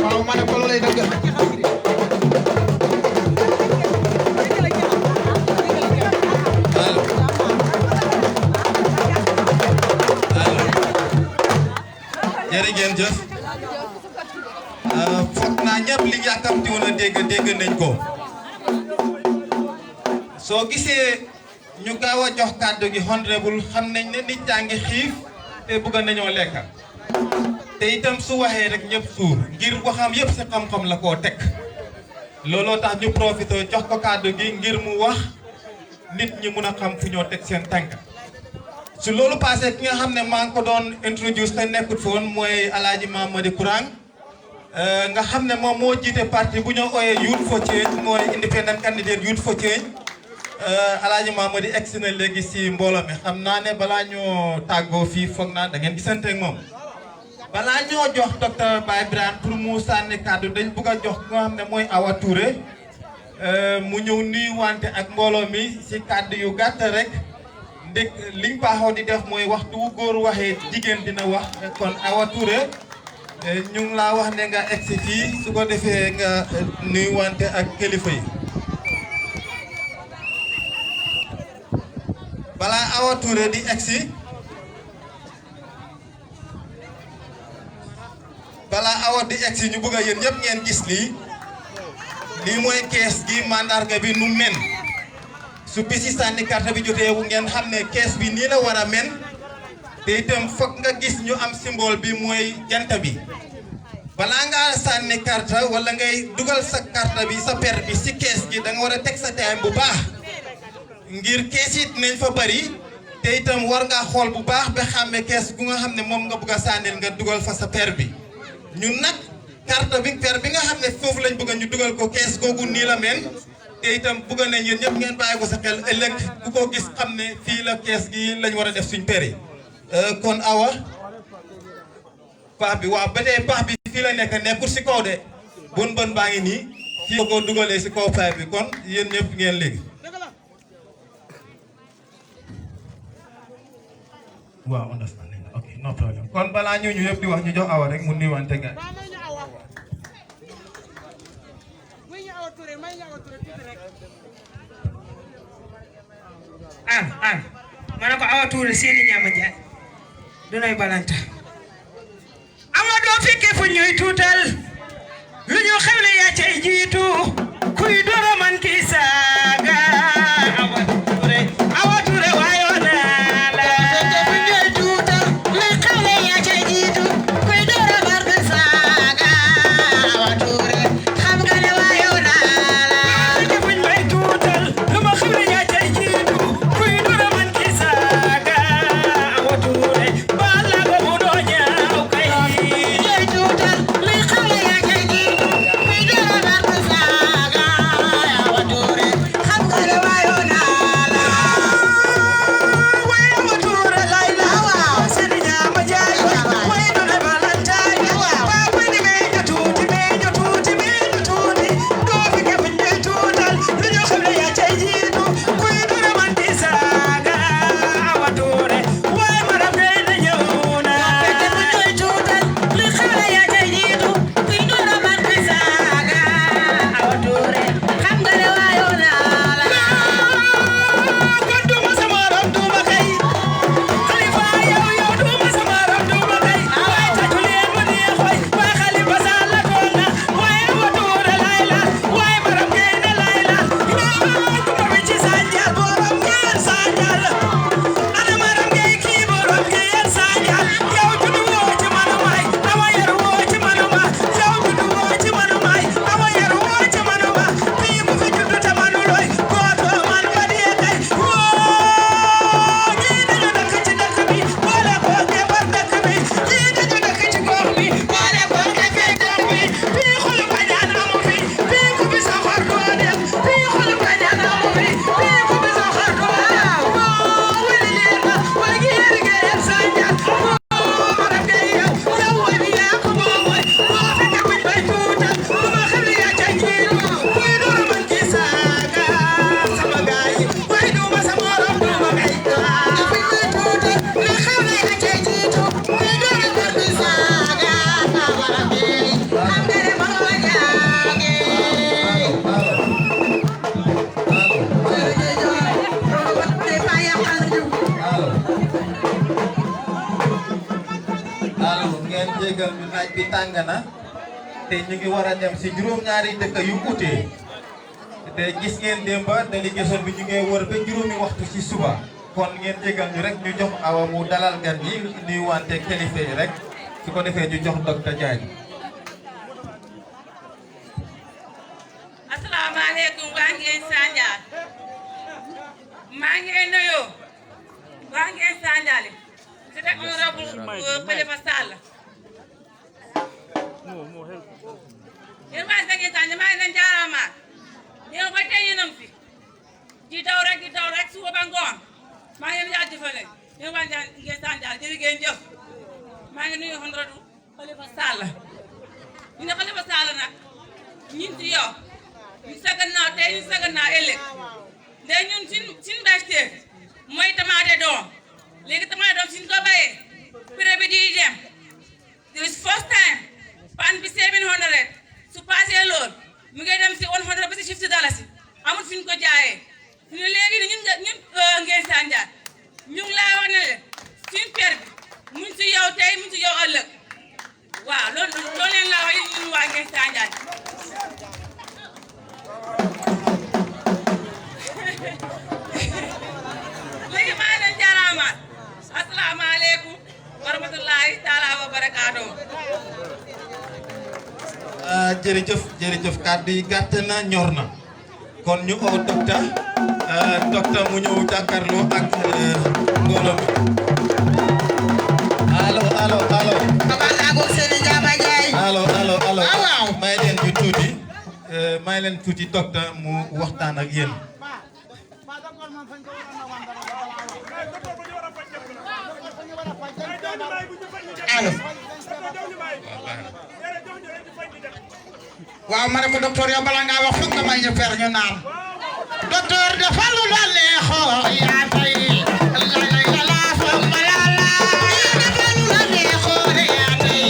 waaw ma ne ko loolay dëgg
jërë ngeen jëf foog naa ñëpp li yàkkamti woon a dégg nañ ko soo gisee ñu gaaw a jox kàddu gi honorable xam nañ ne nit yaa ngi xiif te bëgg nañoo lekka te itam su waxee rek ñëpp suur ngir waxam yëpp si xam-xam la koo teg looloo tax ñu profité jox ko kàddu gi ngir mu wax nit ñi mun a xam fu ñoo teg seen tànk su loolu passé ki nga xam ne maa ngi ko doon introduce te nekkut foon mooy Alaaji Mamadi Kurang nga xam ne moom moo jiite parti bu ñoo ooyee Youth for Change mooy independent candidate Youth for Change Alaaji Mamadi egsi na léegi si mbooloo mi xam naa ne balaa ñoo tàggoo fii foog naa da ngeen gisante ak moom balaa ñoo jox docteur Baye Birane pour mu sànni kàddu dañ bugg a jox nga xam ne mooy Awa Touré mu ñëw nuyu wante ak mbooloo mi si kàddu yu gàtt rek ndek liñ baaxoo di def mooy waxtu wu góor waxee jigéen dina wax kon Awa Touré ñu ngi laa wax ne nga egsi fii su ko defee nga nuyu wante ak kilifa yi balaa Awa Touré di egsi ñu bëgg a yéen ñëpp ngeen gis lii mooy kees gi mandarga bi nu men su bisi sànni carte bi jotee wu ngeen xam ne kees bi nii la war a men te itam foog nga gis ñu am symbole bi mooy jant bi balaa ngaa sànni carte wala ngay dugal sa carte bi sa per bi si kees gi da nga war a teg sa time bu baax ngir kees it nañ fa bari te itam war ngaa xool bu baax ba xàmme kees gu nga xam ne moom nga bëgg a sànnil nga dugal fa sa per bi ñun nag carte bi per bi nga xam ne foofu lañ bëgg ñu dugal ko kees googu nii la mel te itam bëgg nañ yéen ñëpp ngeen bàyyi ko sa xel ëllëg ku ko gis xam ne fii la kees gi lañ war a def suñ per yi kon Awa paax bi waaw ba tey paax bi fii la nekk nekkul si kaw de bon baa ngi nii fii ko dugalee si kaw paay bi kon yéen ñëpp ngeen léegi waaw understand ok no problem kon balaa ñu yëpp di wax ñu jox Awa rek mu nuyuwante gaay
mana ko Awa Touré seeni ñama jaay du noy balanta Awa doo fekke fu ñuy tuutal lu ñu xewle yaa cay jiitu kuy doro man ki saaga Awa Touré waayo naa la fekke fu ñuy tuutal lu xewle yaa cay jiitu kuy doro man ki saaga Awa Touré xam nga ne waayo naa la fekke fu ñuy tuutal lu ma xewle yaa cay jiitu kuy doro man ki saaga Awa Touré bala go mu do ñaaw kay ñuy tuutal lu xewle yaa cay jiitu kuy doro man ki saaga
alors ngeen jégal ñu naaj bi tàng na te ñu ngi war a dem si juróom-ñaari dëkk yu ute te gis ngeen démba délégation bi ñu ngi wër ba juróomi waxtu si suba kon ngeen jégal ñu rek ñu jox awa mu dalal gan yi nuy wante kilifa yi rek su ko defee ñu jox docteur Diagne.
asalaamaaleykum waa ngeen Sandial maa ngi nuyu waa ngeen Sandial c'était honorable Khalifa Sall yéen waa ngeen Sandial maa ngi leen jaarama yow ba tey yéen a ngi fi di daw rek suba ba ngoon maa ngi leen jaajëfal yéen waa ngeen Sandial jërë ngeen jëf maa ngi nuyu honorable Khalifa Sall ñu ne Khalifa Sall nag ñun ci yow ñu sa gannaaw tey ñu sa gannaaw ëllëg ndax ñun suñu mbéyteef mooy tamaate doom léegi tamaate doom suñu ko bayee prix bi di dem this first time pan bi 700 su passé lool mu ngi dem si 100 ba si $50 amul fi ñu ko jaayee ñu ne léegi ñun ngeen Sandial ñu ngi laa wax ne leen suñu per bi mu ngi si yow tey mu ngi si yow ëllëg waaw loolu leen laa wax ñun waa ngeen Sandial léegi maa ngi leen jaaraama asalaamaaleykum wa rahmatulahi taala wa barakaatu.
jërëjëf kàddu yi gàtt na ñor na kon ñu oo docteur mu ñëw jàkkaarloo ak mbooloo mi allo. may leen tuuti docteur mu waxtaan ak yéen.
waaw ma ne ko docteur yow bala ngaa wax foog nga may ñu per ñu naan docteur dafa lu la neexoo yaa tey la foog ma la dafa lu la neexoo yaa tey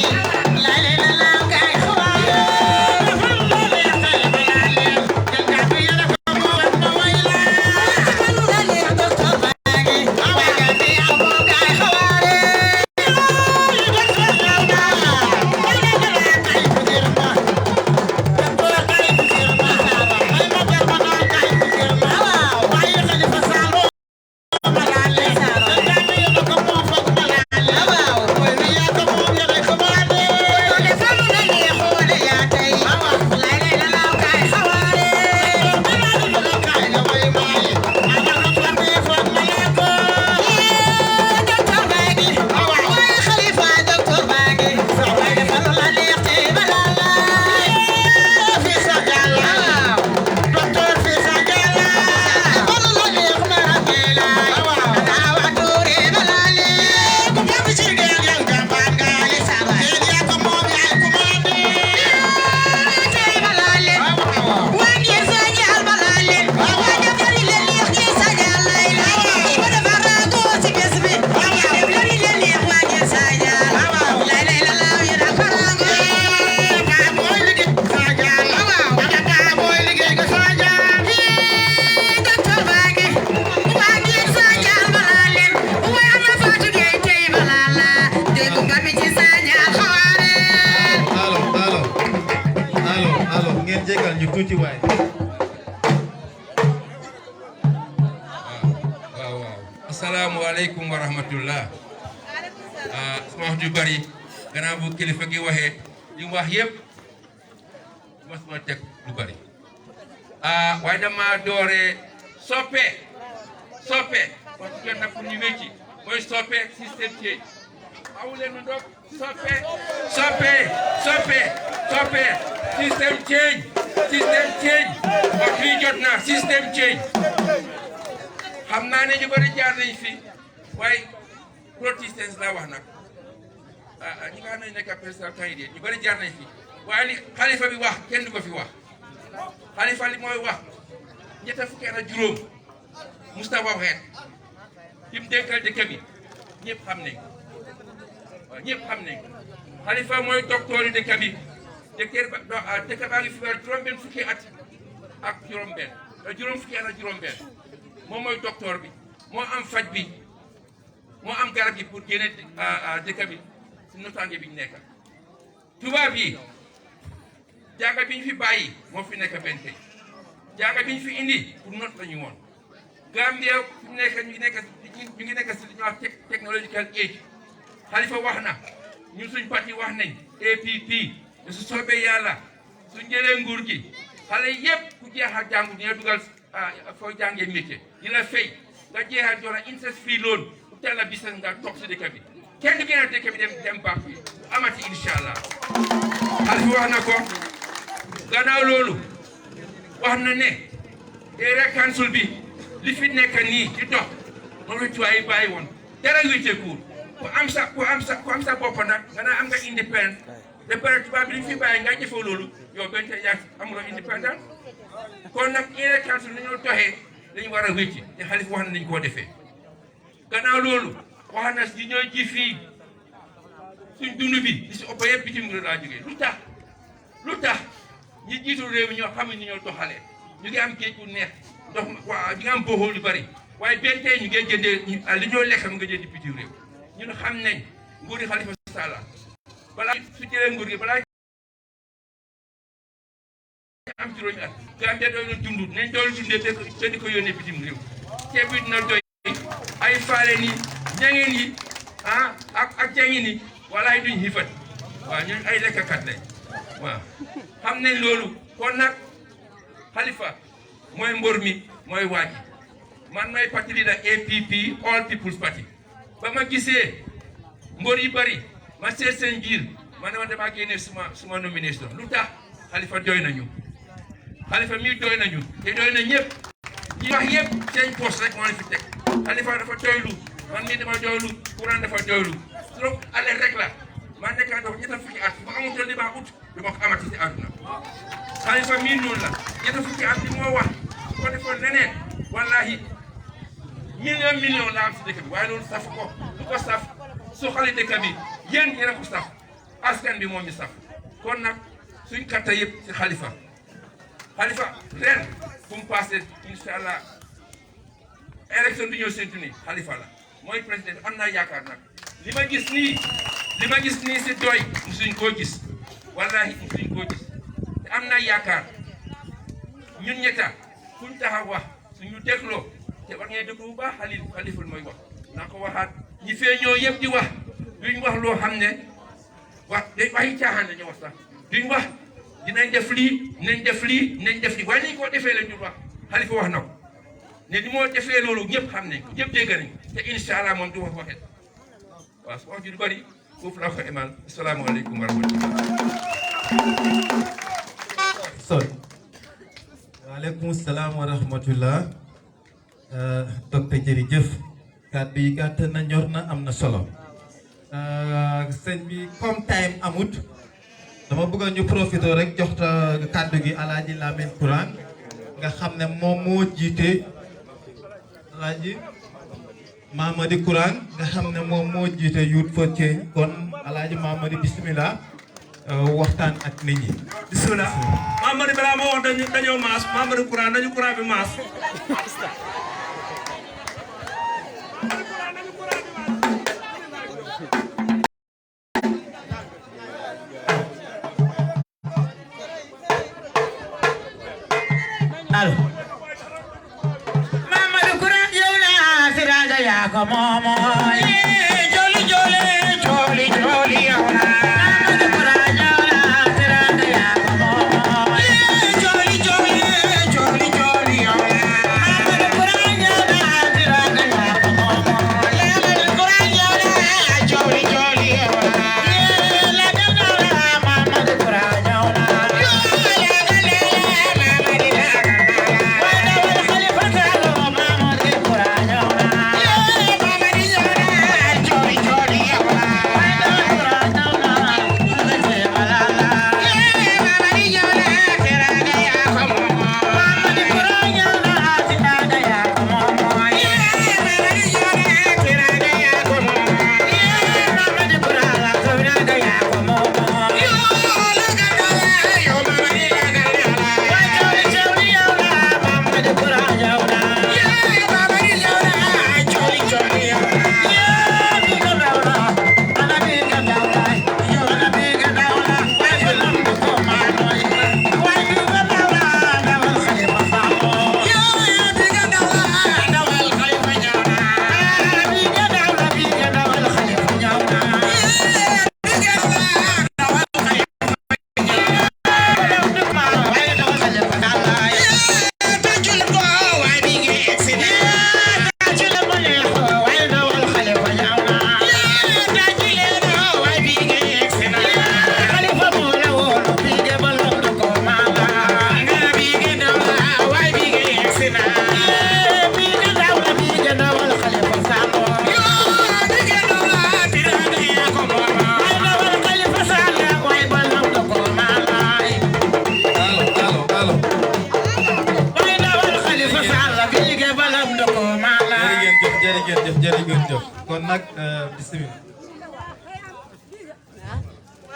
la kay xawaare dafa lu la neexoo ma la leen jël kàddu yàlla ko mu wet ma way la dafa lu la neex docteur baa ngi waaga bi amoo kay xawaare docteur yow naa kay fudir ma
Assalamualaikum warahmatullah. Sama wax ju bari gannaaw bu kilifa gi waxee li mu wax yëpp ma teg lu bari waaye dama doore soppe parce que nag pour ñu wecci mooy soppe système change awuleen nu dog soppe système change wax li jot na système change xam naa ne ñu bari jaar nañ fi waaye protestants la wax nag ñi nga xam ne nekk président candidat ñu bari jaar nañ fi waaye li xalifa bi wax kenn du ko fi wax xalifa li mooy wax ñetta fukki at ak juróom Moustapha waxeet fi mu dénkal dëkk bi ñëpp xam nañ waaw ñëpp xam nañ xalifa mooy docteur yi dëkk bi dëkk baa ngi fi war juróom-benn fukki at ak juróom fukki at ak juróom-benn moom mooy docteur bi moo am faj bi moo am garab yi pour génne dëkk bi
si notaange bi ñu nekk tubaab yi jànga bi ñu fi bàyyi moo fi nekk benn tey jànga bi ñu fi indi pour not la ñu woon Gambia fi mu nekk ñu ngi nekk si li ñuy wax technological age Halifa wax na ñun suñ parti wax nañ APP te su soobee yàlla suñ jëlee nguur gi xale yëpp ku jeexal jàngu dina dugal foo jàngee métier dina fay nga jeexal jox la interest free loan bu teel a bisal nga toog si dëkk bi kenn du gën a dëkk bi dem baax yi amati incha allah Halifa wax na ko gannaaw loolu wax na ne area council bi li fi nekk nii ci dox moom la tuwaay yi bàyyi woon dara wécceekuur ku am sa bopp nag nga naa am nga indépendant de pare tubaab bi li fi bàyyi nga jëfoo loolu yow benn tey yaa amuloo indépendant kon nag area council ni ñoo doxee dañu war a wécci te Halifa wax na nañu koo defee gannaaw loolu wax na si ñooy ji fii suñ dund bi li si ëpp yëpp bitim réew laa jógee lu tax ñi jiitu réew mi ñoo xam ne ñoo doxalee ñu ngi am géej gu neex ndox waaw ñu ngi am boxoo yu bari waaye benn tey ñu ngi jëndee li ñoo lekk mu nga jëndi bitim réew ñun xam nañ nguuri Halifa Sallah balaa su jëlee nguur gi balaa am juróomi at Gambia doy na dund nañ doon dundee te di ko yónnee bitim réew ceeb bi dina doy ay faale ni ñangeen yi ak jangin yi walaay duñ xifat waaw ñun ay lekkakat lañ waaw xam nañ loolu kon nag Halifa mooy mbor mi mooy waaji man may parti leader APP All People's Party ba ma gisee mbor yi bari ma seet seen biir ma ne ma damaa génne suma nomination lu tax Halifa doy nañu Halifa mii doy nañu te doy na ñëpp ñi wax yëpp seen poste rek moo la fi teg Halifa dafa doylu man mii dama doylu courant dafa doylu trop ale rek la man nekkaa dox ñetta fukki at bu amutoon li ma ut du ma ko amati si àdduna Halifa mii noonu la ñetta fukki at bi moo wax su ko defoon leneen wallahi million la am si dëkk bi waaye loolu saf ko du ko saf su xale dëkk bi yéen yéen a ko saf askan bi moo ñu saf kon nag suñ katta yëpp si Halifa ren fu mu passé incha allah élection bi ñëw séntu ni Halifa la mooy président am naa yaakaar nag li ma gis nii si doy musuñ koo gis wallahi musuñ koo gis te am naa yaakaar ñun ñetta fuñ taxaw wax suñu dégloo te war ngeen déglu bu baax Halifa mooy wax naa ko waxaat ñi fee ñoo yëpp di wax duñ wax loo xam ne waxi caaxaan dañu wax sax duñ wax dinañ def lii nañ def lii waaye ni ñu ko defee la ñu wax Halifa wax na ko ne ni moo defee loolu ñëpp xam nañ ko ñëpp dégg nañ ko te incha allah moom du wax waxee waaw su wax ji du bëri foofu laa ko emal asalaamaaleykum wa rahmatulah.
waaleykum salaam wa rahmatullah docteur jërëjëf kàddu yi gàtt na ñor na am na solo sëñ bi comme time amut dama bëgg ñu profité rek jox kàddu gi Alaaji Lamine Courant nga xam ne moom moo jiite Alaaji Mamadi Courant nga xam ne moom moo jiite Youth for Change kon Alaaji Mamadi bismillah waxtaan ak nit ñi
bismillah Mamadi balaa ma wax dañoo maas Mamadi Courant nañu courant bi maas
Mamadu Courant yow la siraga yaa ko moomoy joli joli joli joli yow la Mamadu Courant yow la siraga yaa ko moomoy joli joli joli joli yow la Mamadu Courant
kon nag bismillah.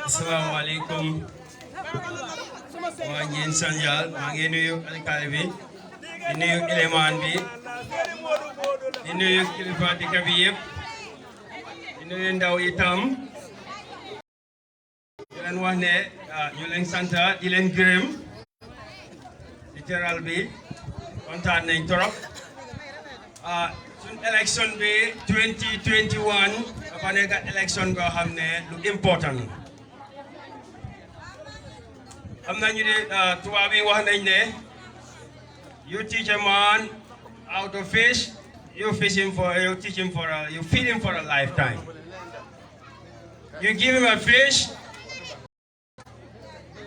asalaamaaleykum waa Ndiéne Sandial maa ngi nuyu alkaali bi di nuyu élément bi di nuyu kilifa dëkk bi yëpp di nuyu ndaw itam di leen wax ne ñu leen sant di leen gërëm di teral bi kontaan nañ trop suñ élection bi 2021 dafa nekk élection boo xam ne lu important am na ñu ne tubaab yi wax nañ ne you teach a man how to fish you feed him for a lifetime. You give him a fish,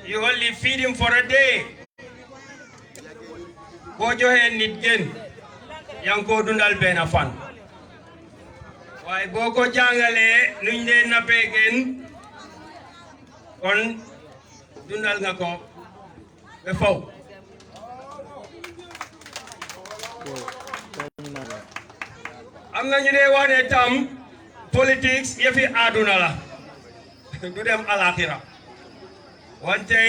you only feed him for a day. Boo joxee nit gën yaa ngi ko dundal benn fan waaye boo ko jàngalee nuñ dee nappee gën kon dundal nga ko ba faw am na ñu dee wax ne tam politique yëfi àdduna la du dem alaxira wante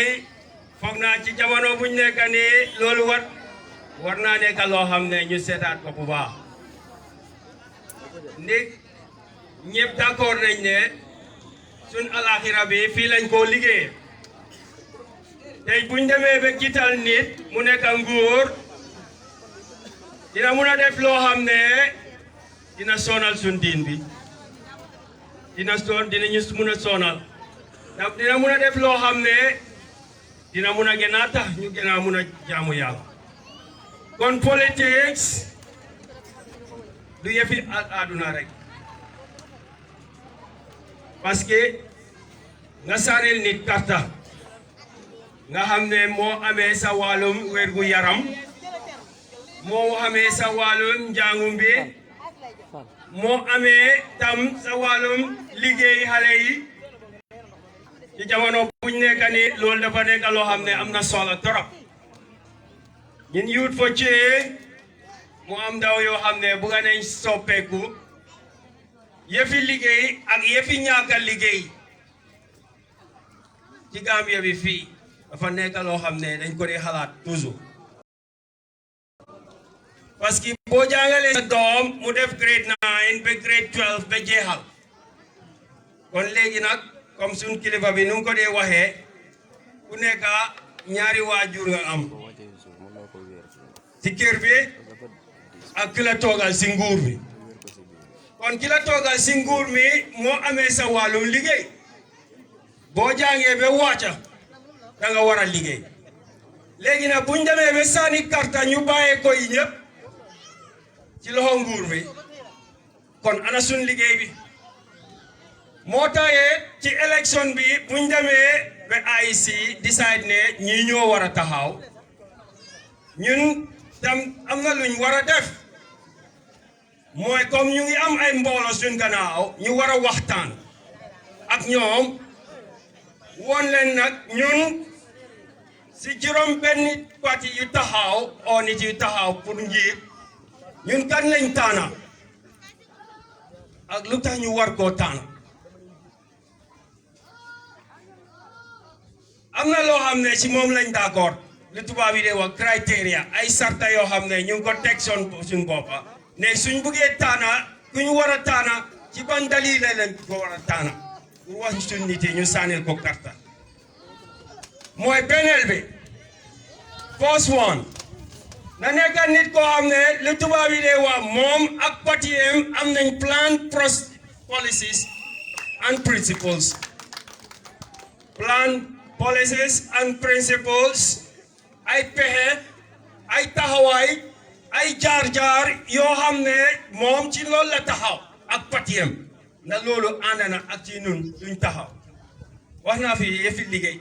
foog naa ci jamono buñ nekk nii loolu war naa nekk loo xam ne ñu seetaat ko bu baax ndig ñëpp d'accord nañ ne suñ alaxira bi fii lañ koo liggéey tey buñ demee ba jiital nit mu nekk nguur dina mun a def loo xam ne dina sonal suñ diin bi dinañu mun a sonal ndax dina mun a def loo xam ne dina mun a gën a tax ñu gën a mun a jaamu yàlla kon politique du yëfi àdduna rek parce que nga saanil nit karta nga xam ne moo amee sa wàllum wérgu yaram moo amee sa wàllum njàngum bi moo amee tam sa wàllum liggéey xale yi ci jamono buñ nekk ni loolu dafa nekk loo xam ne am na solo trop ñun Youth for Change mu am ndaw yoo xam ne bugga nañ soppeeku yëfi liggéey ak yëfi ñaaka liggéey ci Gambia bi fii dafa nekk loo xam ne dañ ko di xalaat toujours parce que boo jàngalee sa doom mu def grade 9 ba grade 12 ba jeexal kon léegi nag comme suñ kilifa bi nu ko dee waxee ku nekk ñaari waajur nga am ci kër bi ak ki la toogal si nguur bi kon ki la toogal si nguur mi moo amee sa wàllum liggéey boo jàngee ba wàcca da nga war a liggéey léegi nag buñ demee ba sànni karta ñu bàyyee ko yi ñëpp ci loxo nguur bi kon ana suñ liggéey bi moo taxee ci élection bi buñ demee ba IEC decide ne ñii ñoo war a taxaw ñun tam am na luñ war a def mooy comme ñu ngi am ay mbooloo suñ gannaaw ñu war a waxtaan ak ñoom woon leen nag ñun si juróom benn parti yu taxaw oo nit yu taxaw pour njiit ñun kan lañ taana ak lu tax ñu war koo taana am na loo xam ne si moom lañ d'accord lu tubaab yi de wax criteria ay sarta yoo xam ne ñu ngi ko teg suñ boppa ne suñ buggee taana ku ñu war a taana ci ban dalil lañ ko war a taana pour wax suñ nit yi ñu sànnil ko karta mooy beneel bi first one na nekk nit koo xam ne lu tubaab yi de wax moom ak patiem am nañ plan policies and principles plan policies and principles ay pexe ay taxawaay ay jaar-jaar yoo xam ne moom ci loolu la taxaw ak patiem na loolu ànd na ak ci ñun duñ taxaw wax naa fi yëfi liggéey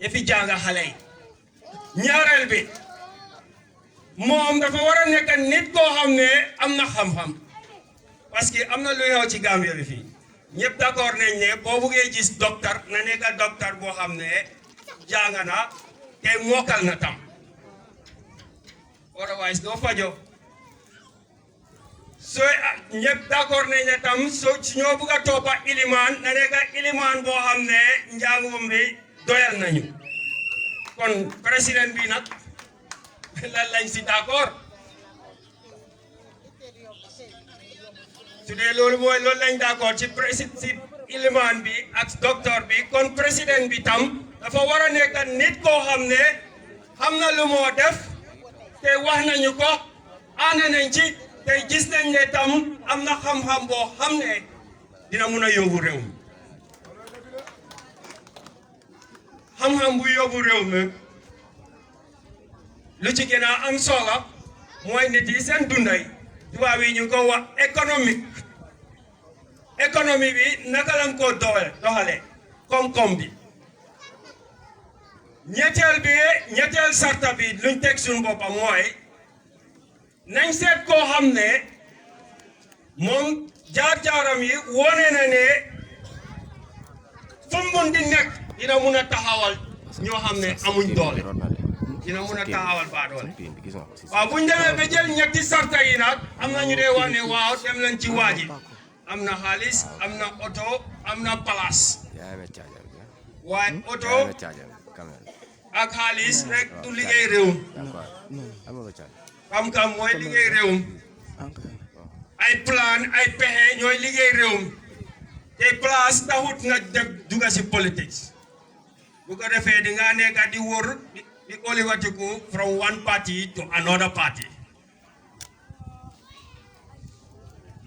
yëfi jànga xale yi ñaareel bi moom dafa war a nekk nit koo xam ne am na xam-xam parce que am na lu xew ci Gambia bi fii ñëpp d'accord nañ ne boo buggee gis docteur na nekk docteur boo xam ne jàng na te mokkal na tam otherwise doo fajo so ñëpp d'accord nañ ne tam so ñoo bëgg a toppa ilimaan na nekk ilimaan boo xam ne njàngum bi doyal nañu kon président bi nag lan lañ si d'accord su dee loolu mooy loolu lañ d'accord ci ilimaan bi ak docteur bi kon président bi tam dafa war a nekk nit koo xam ne xam na lu moo def te wax nañu ko ànd nañ ci te gis nañ ne tam am na xam-xam boo xam ne dina mun a yóbbu réew mi xam-xam bu yóbbu réew mi lu ci gën a am solo mooy nit yi seen dunday tubaab yi ñu ko wax économie bi naka lañ ko doxale koom-koom bi ñetteel sarta bi luñ teg suñu boppam mooy nañ seet koo xam ne moom jaar-jaaram yi wone na ne fu mu mun di nekk dina mun a taxawal ñoo xam ne amuñ doole dina mun a taxawal baa doole waaw buñ demee ba jël ñetti sarta yi nag am na ñu dee wax ne waaw dem leen ci waaji am na xaalis am na oto am na place waaye oto ak xaalis rek du liggéey réew xam-xam mooy liggéey réewum ay plan ay pexe ñooy liggéey réewum te place taxut nga dugga si politique bu ko defee di nga nekk di wër di oliwatiku from one party to another party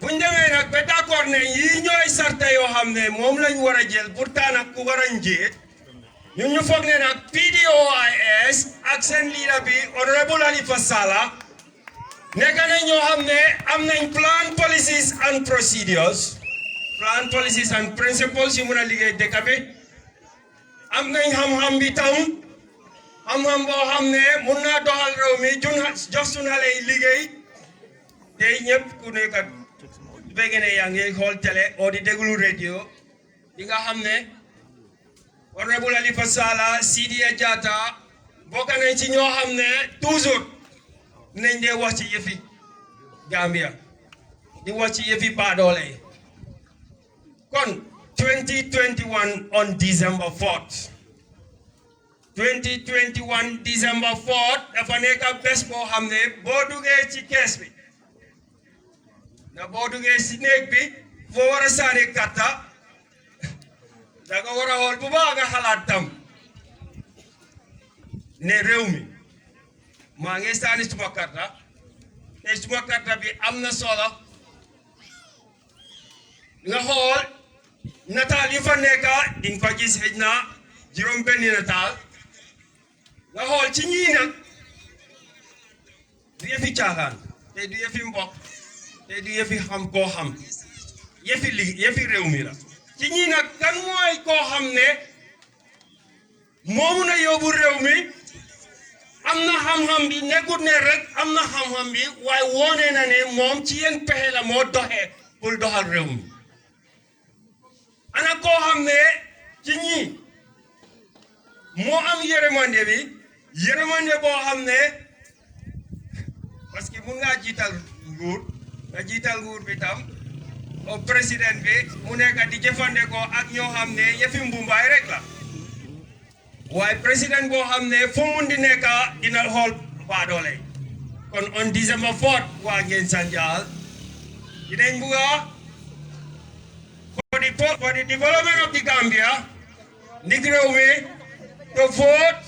buñ demee nag ba d'accord ne yii ñooy sarta yoo xam ne moom lañ war a jël pour taan ak ku war a njiit ñun ñu foog ne nag PDOIS ak seen leader bi honorable Halifa Sallah nekk nañ ñoo xam ne am nañ plan policies and procedures plan policies and principles yu mun a liggéey dëkk bi am nañ xam-xam bi tam xam-xam boo xam ne mun naa doxal réew mi jox suñu xale yi liggéey tey ñëpp ku nekk bëgg ne yaa ngi xool télé oo di déglu radio di nga xam ne honorable Halifa Sallah Sidia Jatta bokk nañ ci ñoo xam ne toujours nañ dee wax ci yëfi Gambia di wax ci yëfi baadoole kon 2021 on December 4th 2021 December 4th dafa nekk bés boo xam ne boo duggee ci kees bi na boo duggee si néeg bi foo war a saani karta da nga war a xool bu baax nga xalaat tam ne réew mi maa ngi saani suma karta te suma karta bi am na solo nga xool nataal yi fa nekk di nga fa gis xëj na juróom-benni nataal nga xool ci ñii nag du yëfi caaxaan te du yëfi mbokk te du yëfi xam koo xam yëfi réew mi la ci ñii nag kan mooy koo xam ne moo mun a yóbbu réew mi am na xam-xam bi nekkut ne rek am na xam-xam bi waaye wone na ne moom ci yeen pexe la moo doxee pour doxal réew mi ana koo xam ne ci ñii moo am yërmande bi yërmande boo xam ne parce que mun ngaa jiital nguur nga jiital nguur bi tam au président bi mu nekk di jëfandikoo ak ñoo xam ne yëfi mbumbaay rek la waaye président boo xam ne fu mun di nekk dina xool baadoole kon on December 4th waa ngeen Sanjal dinañ bugg a for the development of the Gambia ndig réew mi to vote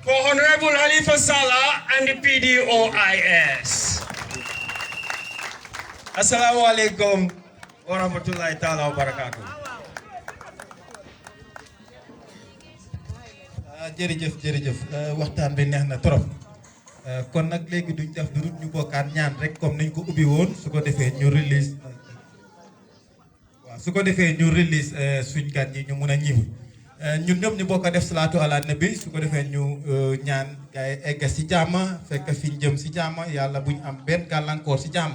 for Honorable Halifa Sallah and the PDOIS. Assalamu alaikum wa rahmatullahi ta'ala wa barakatuh.
jërëjëf waxtaan bi neex na trop kon nag léegi duñ def du ñu bokkaat ñaan rek comme niñ ko ubbi woon su ko defee ñu release su ko defee ñu release suñ gan yi ñu mun a ñibbi ñun ñëpp ñu bokk a def salaatu ala nabi su ko defee ñu ñaan gaay egg si jàmm fekk fi ñu jëm si jàmm yàlla buñ am benn gàllankoor si jàmm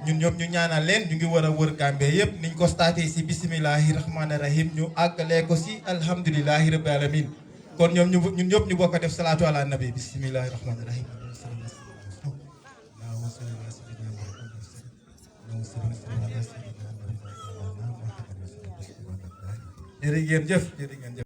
ñun ñëpp ñu ñaanal leen ñu ngi war a wër Gambie yëpp niñ ko starté si bisimilahi rahmaani rahim ñu àggalee ko si alhamdulilahi rabbil alamin kon ñoom ñun ñëpp ñu bokk a def salaatu ala nabi bisimilahi rahmaani rahim jërë ngeen jëf jërë ngeen jëf